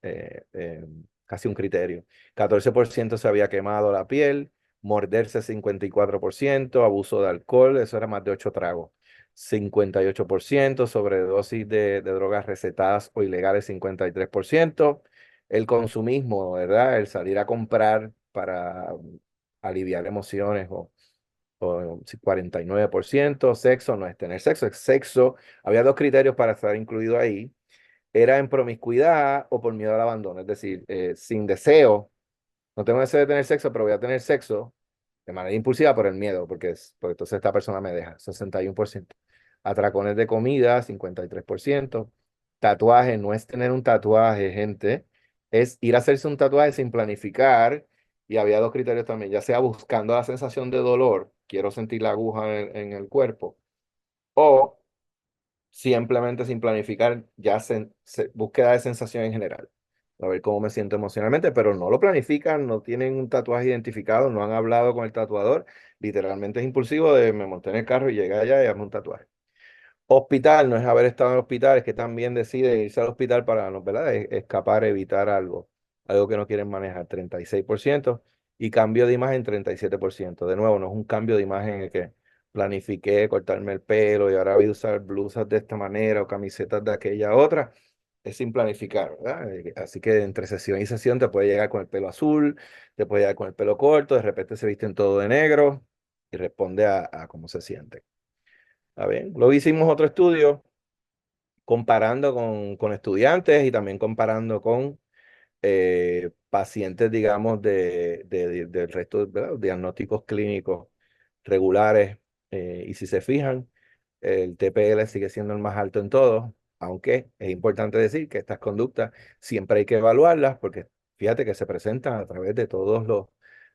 Speaker 2: casi un criterio. 14% se había quemado la piel, morderse 54%, abuso de alcohol, eso era más de 8 tragos. 58%, sobredosis de drogas recetadas o ilegales, 53%, el consumismo, ¿verdad? El salir a comprar para aliviar emociones o si 49%, sexo no es tener sexo, es sexo. Había dos criterios para estar incluido ahí. Era en promiscuidad o por miedo al abandono, es decir, sin deseo. No tengo deseo de tener sexo, pero voy a tener sexo de manera impulsiva por el miedo, porque entonces esta persona me deja, 61%. Atracones de comida, 53%. Tatuaje, no es tener un tatuaje, gente, es ir a hacerse un tatuaje sin planificar. Y había dos criterios también, ya sea buscando la sensación de dolor, quiero sentir la aguja en el cuerpo, o simplemente sin planificar, ya búsqueda de sensación en general. A ver cómo me siento emocionalmente, pero no lo planifican, no tienen un tatuaje identificado, no han hablado con el tatuador, literalmente es impulsivo de me monté en el carro y llegué allá y hazme un tatuaje. Hospital, no es haber estado en el hospital, es que también decide irse al hospital para, no, ¿verdad? Escapar, evitar algo que no quieren manejar, 36%, y cambio de imagen, 37%. De nuevo, no es un cambio de imagen en el que planifiqué cortarme el pelo y ahora voy a usar blusas de esta manera o camisetas de aquella otra, es sin planificar, ¿verdad? Así que entre sesión y sesión te puede llegar con el pelo azul, te puede llegar con el pelo corto, de repente se visten todo de negro y responde a cómo se siente. ¿Está bien? Luego hicimos otro estudio comparando con estudiantes y también comparando con pacientes, digamos, del resto, ¿verdad? Diagnósticos clínicos regulares. Y si se fijan, el TPL sigue siendo el más alto en todos, aunque es importante decir que estas conductas siempre hay que evaluarlas porque fíjate que se presentan a través de todos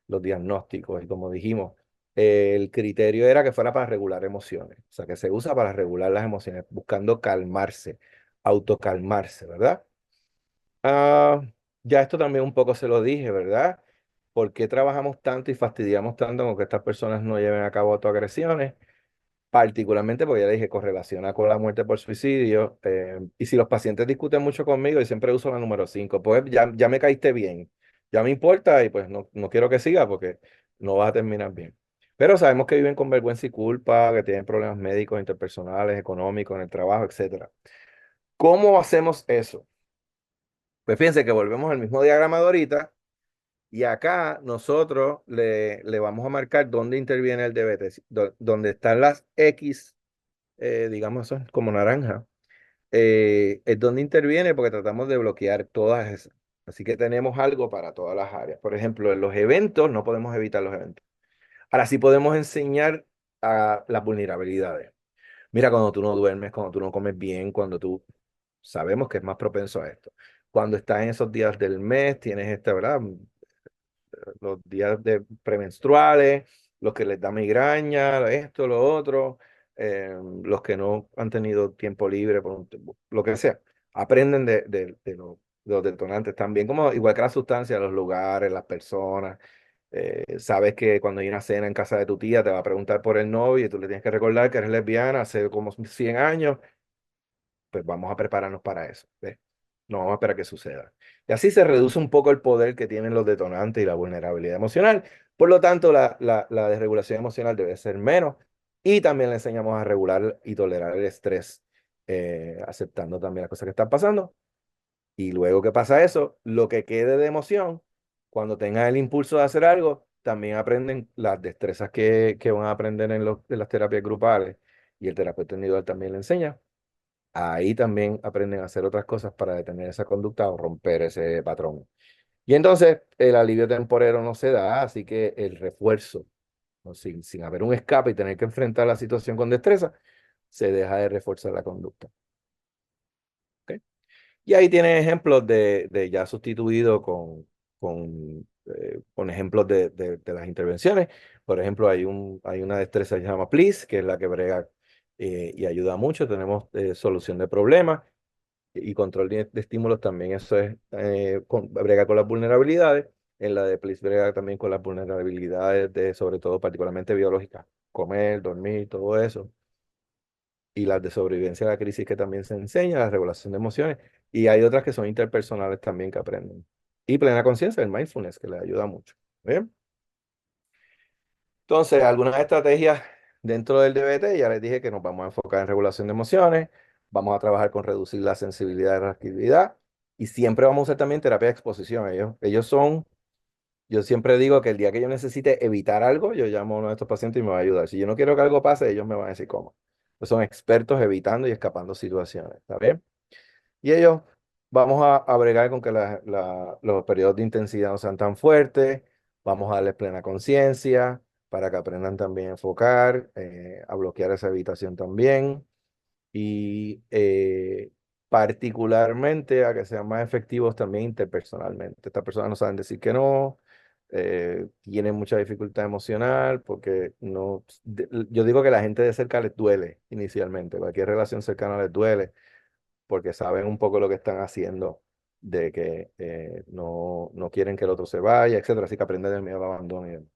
Speaker 2: los diagnósticos y como dijimos, el criterio era que fuera para regular emociones, o sea, que se usa para regular las emociones, buscando calmarse, autocalmarse, ¿verdad? Ah, ya esto también un poco se lo dije, ¿verdad? ¿Por qué trabajamos tanto y fastidiamos tanto con que estas personas no lleven a cabo autoagresiones? Particularmente porque ya dije, correlaciona con la muerte por suicidio. Y si los pacientes discuten mucho conmigo, y siempre uso la número 5 pues ya me caíste bien, ya me importa y pues no quiero que siga porque no vas a terminar bien. Pero sabemos que viven con vergüenza y culpa, que tienen problemas médicos, interpersonales, económicos, en el trabajo, etcétera. ¿Cómo hacemos eso? Pues fíjense que volvemos al mismo diagrama de ahorita y acá nosotros le vamos a marcar dónde interviene el DBT, donde están las X, digamos, son como naranja, es donde interviene porque tratamos de bloquear todas esas. Así que tenemos algo para todas las áreas. Por ejemplo, en los eventos no podemos evitar los eventos. Ahora sí podemos enseñar a las vulnerabilidades. Mira, cuando tú no duermes, cuando tú no comes bien, cuando tú sabemos que es más propenso a esto. Cuando estás en esos días del mes, tienes esta, ¿verdad? Los días premenstruales, los que les da migraña, esto, lo otro, los que no han tenido tiempo libre, por lo que sea. Aprenden de los detonantes también, como igual que la sustancia, los lugares, las personas. Sabes que cuando hay una cena en casa de tu tía te va a preguntar por el novio y tú le tienes que recordar que eres lesbiana hace como 100 años, pues vamos a prepararnos para eso. ¿Ves? No vamos a esperar que suceda. Y así se reduce un poco el poder que tienen los detonantes y la vulnerabilidad emocional. Por lo tanto, la desregulación emocional debe ser menos y también le enseñamos a regular y tolerar el estrés, aceptando también las cosas que están pasando. Y luego que pasa eso, lo que quede de emoción, cuando tengan el impulso de hacer algo, también aprenden las destrezas que van a aprender en las terapias grupales y el terapeuta individual también le enseña. Ahí también aprenden a hacer otras cosas para detener esa conducta o romper ese patrón. Y entonces el alivio temporero no se da, así que el refuerzo, ¿no? Sin haber un escape y tener que enfrentar la situación con destreza, se deja de reforzar la conducta. ¿Ok? Y ahí tienen ejemplos de ya sustituido con ejemplos de las intervenciones. Por ejemplo, hay una destreza que se llama Please, que es la que brega y ayuda mucho. Tenemos solución de problemas y control de estímulos también. Eso es, brega con las vulnerabilidades. En la de Please brega también con las vulnerabilidades sobre todo particularmente biológicas. Comer, dormir, todo eso y las de sobrevivencia a la crisis que también se enseña, la regulación de emociones, y hay otras que son interpersonales también que aprenden. Y plena conciencia, el mindfulness, que les ayuda mucho. ¿Bien? Entonces, algunas estrategias dentro del DBT, ya les dije que nos vamos a enfocar en regulación de emociones, vamos a trabajar con reducir la sensibilidad y reactividad, y siempre vamos a usar también terapia de exposición. Ellos son Yo siempre digo que el día que yo necesite evitar algo, yo llamo a uno de estos pacientes y me va a ayudar. Si yo no quiero que algo pase, ellos me van a decir cómo. Pues son expertos evitando y escapando situaciones, ¿está bien? Y ellos, vamos a bregar con que los periodos de intensidad no sean tan fuertes, vamos a darles plena conciencia para que aprendan también a enfocar, a bloquear esa evitación también y particularmente a que sean más efectivos también interpersonalmente. Estas personas no saben decir que no, tienen mucha dificultad emocional porque no, yo digo que la gente de cerca les duele inicialmente, cualquier relación cercana les duele porque saben un poco lo que están haciendo de que no quieren que el otro se vaya, etcétera, así que aprenden el miedo al abandono.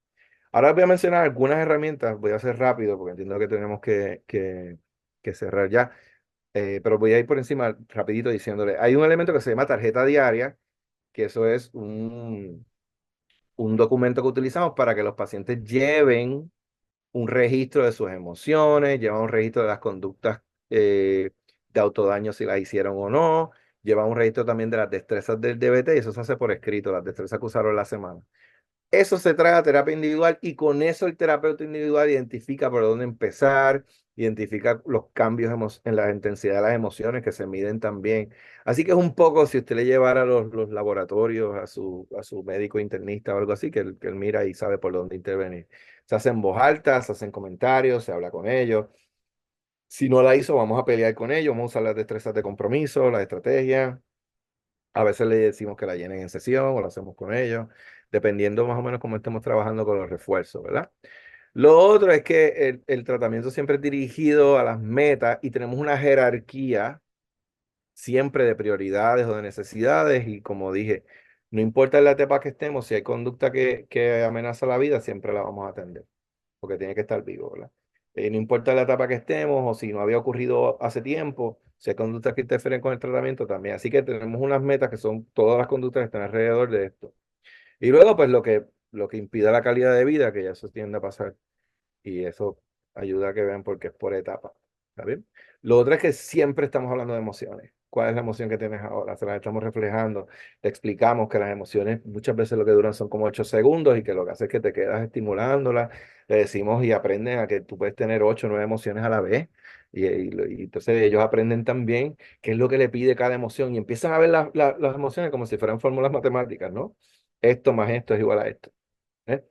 Speaker 2: Ahora voy a mencionar algunas herramientas, voy a hacer rápido porque entiendo que tenemos que cerrar ya. Pero voy a ir por encima rapidito diciéndole, hay un elemento que se llama tarjeta diaria, que eso es un documento que utilizamos para que los pacientes lleven un registro de sus emociones, llevan un registro de las conductas de autodaño si las hicieron o no, llevan un registro también de las destrezas del DBT y eso se hace por escrito, las destrezas que usaron la semana. Eso se trae a terapia individual y con eso el terapeuta individual identifica por dónde empezar, identifica los cambios en la intensidad de las emociones que se miden también. Así que es un poco si usted le llevara los laboratorios a su médico internista o algo así, que él mira y sabe por dónde intervenir. Se hace en voz alta, se hacen comentarios, se habla con ellos. Si no la hizo, vamos a pelear con ellos, vamos a usar las destrezas de compromiso, la estrategia. A veces le decimos que la llenen en sesión o lo hacemos con ellos, dependiendo más o menos cómo estemos trabajando con los refuerzos, ¿verdad? Lo otro es que el tratamiento siempre es dirigido a las metas y tenemos una jerarquía siempre de prioridades o de necesidades y como dije, no importa en la etapa que estemos, si hay conducta que amenaza la vida, siempre la vamos a atender, porque tiene que estar vivo, ¿verdad? No importa la etapa que estemos o si no había ocurrido hace tiempo, si hay conductas que interfieren con el tratamiento también. Así que tenemos unas metas que son todas las conductas que están alrededor de esto. Y luego, pues lo que impida la calidad de vida, que ya eso tiende a pasar. Y eso ayuda a que vean porque es por etapa. ¿Está bien? Lo otro es que siempre estamos hablando de emociones. ¿Cuál es la emoción que tienes ahora? Se las estamos reflejando. Te explicamos que las emociones muchas veces lo que duran son como 8 segundos y que lo que hace es que te quedas estimulándolas. Le decimos y aprenden a que tú puedes tener 8 o 9 emociones a la vez. Y entonces ellos aprenden también qué es lo que le pide cada emoción y empiezan a ver las emociones como si fueran fórmulas matemáticas, ¿no? Esto más esto es igual a esto. ¿Eh?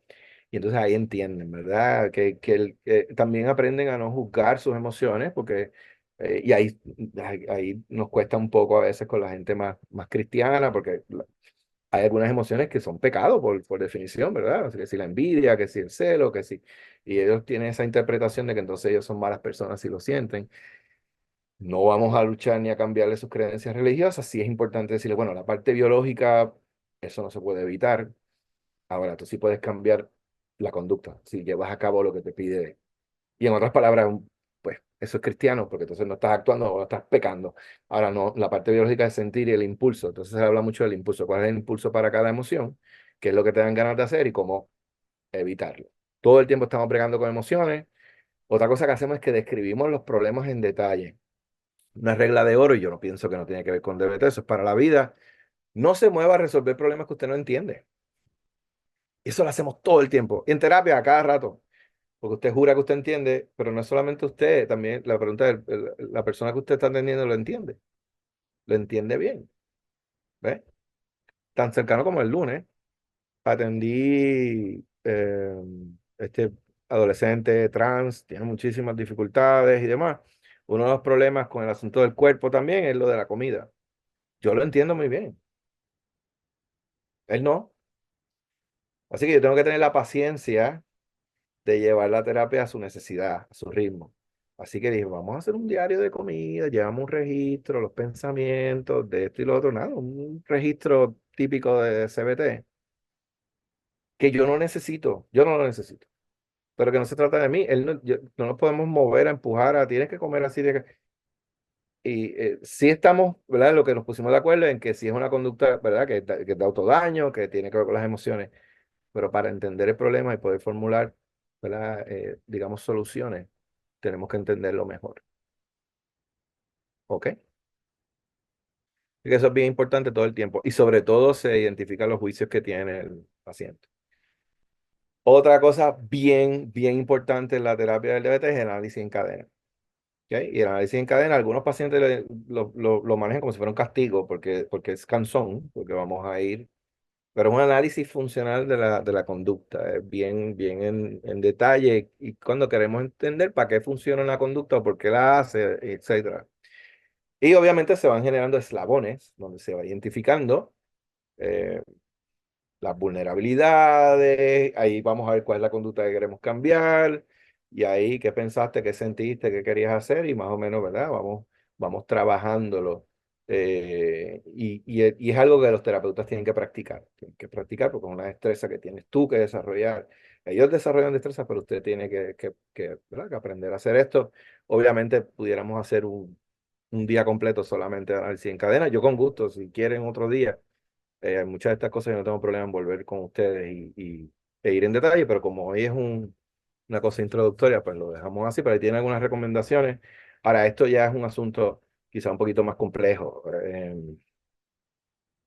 Speaker 2: Y entonces ahí entienden, ¿verdad? Que también aprenden a no juzgar sus emociones, porque, y ahí nos cuesta un poco a veces con la gente más cristiana, porque hay algunas emociones que son pecados por definición, ¿verdad? Que si la envidia, que si el celo, que si, y ellos tienen esa interpretación de que entonces ellos son malas personas si lo sienten. No vamos a luchar ni a cambiarle sus creencias religiosas, sí es importante decirle, bueno, la parte biológica, eso no se puede evitar. Ahora, tú sí puedes cambiar la conducta si llevas a cabo lo que te pide. Y en otras palabras, pues eso es cristiano, porque entonces no estás actuando o no estás pecando. Ahora, no, la parte biológica es sentir y el impulso. Entonces se habla mucho del impulso. ¿Cuál es el impulso para cada emoción? ¿Qué es lo que te dan ganas de hacer y cómo evitarlo? Todo el tiempo estamos bregando con emociones. Otra cosa que hacemos es que describimos los problemas en detalle. Una regla de oro, y yo no pienso que no tiene que ver con DBT, eso es para la vida. No se mueva a resolver problemas que usted no entiende. Eso lo hacemos todo el tiempo. Y en terapia, a cada rato. Porque usted jura que usted entiende, pero no es solamente usted, también la pregunta es, la persona que usted está atendiendo lo entiende bien. ¿Ves? Tan cercano como el lunes, atendí este adolescente trans, tiene muchísimas dificultades y demás. Uno de los problemas con el asunto del cuerpo también es lo de la comida. Yo lo entiendo muy bien, él no. Así que yo tengo que tener la paciencia de llevar la terapia a su necesidad, a su ritmo. Así que dije, vamos a hacer un diario de comida, llevamos un registro, los pensamientos de esto y lo otro, nada, un registro típico de CBT, que yo no necesito, yo no lo necesito, pero que no se trata de mí, no nos podemos mover a empujar a, tienes que comer así, y sí estamos, ¿verdad? Lo que nos pusimos de acuerdo en que si es una conducta, ¿verdad? Que es de autodaño, que tiene que ver con las emociones, pero para entender el problema y poder formular, ¿verdad? Digamos, soluciones, tenemos que entenderlo mejor. ¿Ok? Y que eso es bien importante todo el tiempo. Y sobre todo se identifican los juicios que tiene el paciente. Otra cosa bien importante en la terapia del diabetes es el análisis en cadena. ¿Ok? Y el análisis en cadena, algunos pacientes lo manejan como si fuera un castigo porque es cansón, porque vamos a ir, pero es un análisis funcional de la conducta, es bien en detalle y cuando queremos entender para qué funciona una conducta o por qué la hace, etcétera. Y obviamente se van generando eslabones donde se va identificando eh, las vulnerabilidades, ahí vamos a ver cuál es la conducta que queremos cambiar, y ahí qué pensaste, qué sentiste, qué querías hacer, y más o menos, ¿verdad? Vamos trabajándolo. Y es algo que los terapeutas tienen que practicar porque es una destreza que tienes tú que desarrollar. Ellos desarrollan destrezas, pero usted tiene ¿verdad? Que aprender a hacer esto. Obviamente pudiéramos hacer un día completo solamente de análisis en cadena. Yo con gusto, si quieren otro día muchas de estas cosas yo no tengo problema en volver con ustedes e ir en detalle, pero como hoy es una cosa introductoria, pues lo dejamos así, pero ahí tienen algunas recomendaciones. Ahora, esto ya es un asunto quizá un poquito más complejo.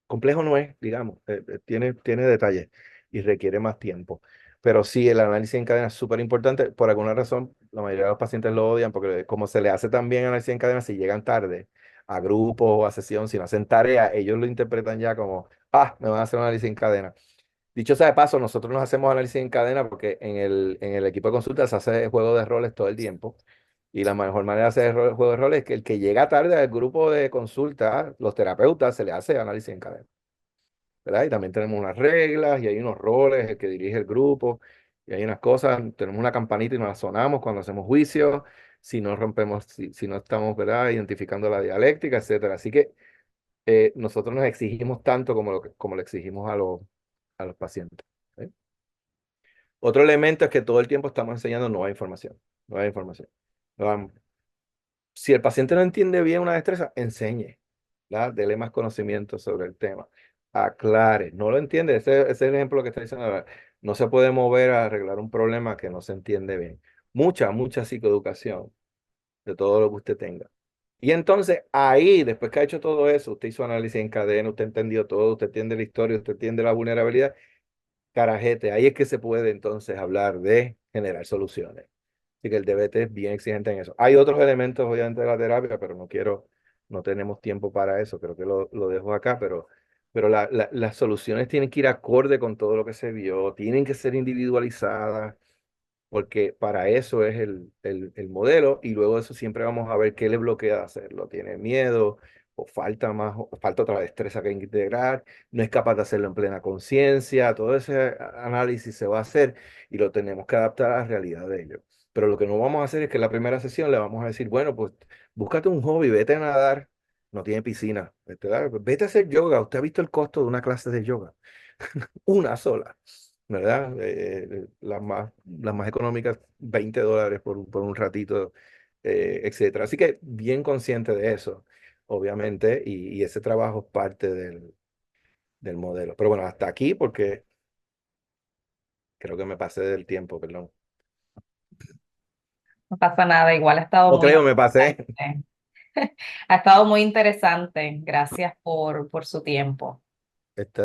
Speaker 2: Complejo no es, digamos, tiene detalles y requiere más tiempo. Pero sí, el análisis en cadena es súper importante. Por alguna razón, la mayoría de los pacientes lo odian porque como se le hace también análisis en cadena, si llegan tarde a grupos o a sesión, si no hacen tarea, ellos lo interpretan ya como, me van a hacer un análisis en cadena. Dicho sea de paso, nosotros nos hacemos análisis en cadena porque en el equipo de consulta se hace juego de roles todo el tiempo. Y la mejor manera de hacer el juego de roles es que el que llega tarde al grupo de consulta, los terapeutas, se le hace análisis en cadena. ¿Verdad? Y también tenemos unas reglas y hay unos roles, el que dirige el grupo, y hay unas cosas, tenemos una campanita y nos la sonamos cuando hacemos juicios, si no rompemos, si no estamos, ¿verdad? Identificando la dialéctica, etcétera. Así que nosotros nos exigimos tanto como le exigimos a los pacientes. ¿Eh? Otro elemento es que todo el tiempo estamos enseñando nueva información, nueva información. Um, si el paciente no entiende bien una destreza, enseñe, ¿verdad? Dele más conocimiento sobre el tema. Aclare. No lo entiende. Ese es el ejemplo que está diciendo ahora. No se puede mover a arreglar un problema que no se entiende bien. Mucha psicoeducación de todo lo que usted tenga. Y entonces ahí, después que ha hecho todo eso, usted hizo análisis en cadena, usted entendió todo, usted entiende la historia, usted entiende la vulnerabilidad, carajete, ahí es que se puede entonces hablar de generar soluciones. Así que el DBT es bien exigente en eso. Hay otros elementos, obviamente, de la terapia, pero no tenemos tiempo para eso. Creo que lo dejo acá, pero las soluciones tienen que ir acorde con todo lo que se vio, tienen que ser individualizadas, porque para eso es el modelo y luego de eso siempre vamos a ver qué le bloquea de hacerlo. Tiene miedo o falta más, o falta otra destreza que integrar, no es capaz de hacerlo en plena conciencia, todo ese análisis se va a hacer y lo tenemos que adaptar a la realidad de ellos. Pero lo que no vamos a hacer es que en la primera sesión le vamos a decir, bueno, pues búscate un hobby, vete a nadar, no tiene piscina, vete a hacer yoga, ¿usted ha visto el costo de una clase de yoga? Una sola. ¿Verdad? Las más económicas, $20 por un ratito, etcétera. Así que bien consciente de eso, obviamente, y ese trabajo es parte del modelo. Pero bueno, hasta aquí porque creo que me pasé del tiempo, perdón.
Speaker 1: No pasa nada, igual ha estado
Speaker 2: No
Speaker 1: muy
Speaker 2: creo, me pasé.
Speaker 1: interesante. Ha estado muy interesante. Gracias por su tiempo.
Speaker 2: Está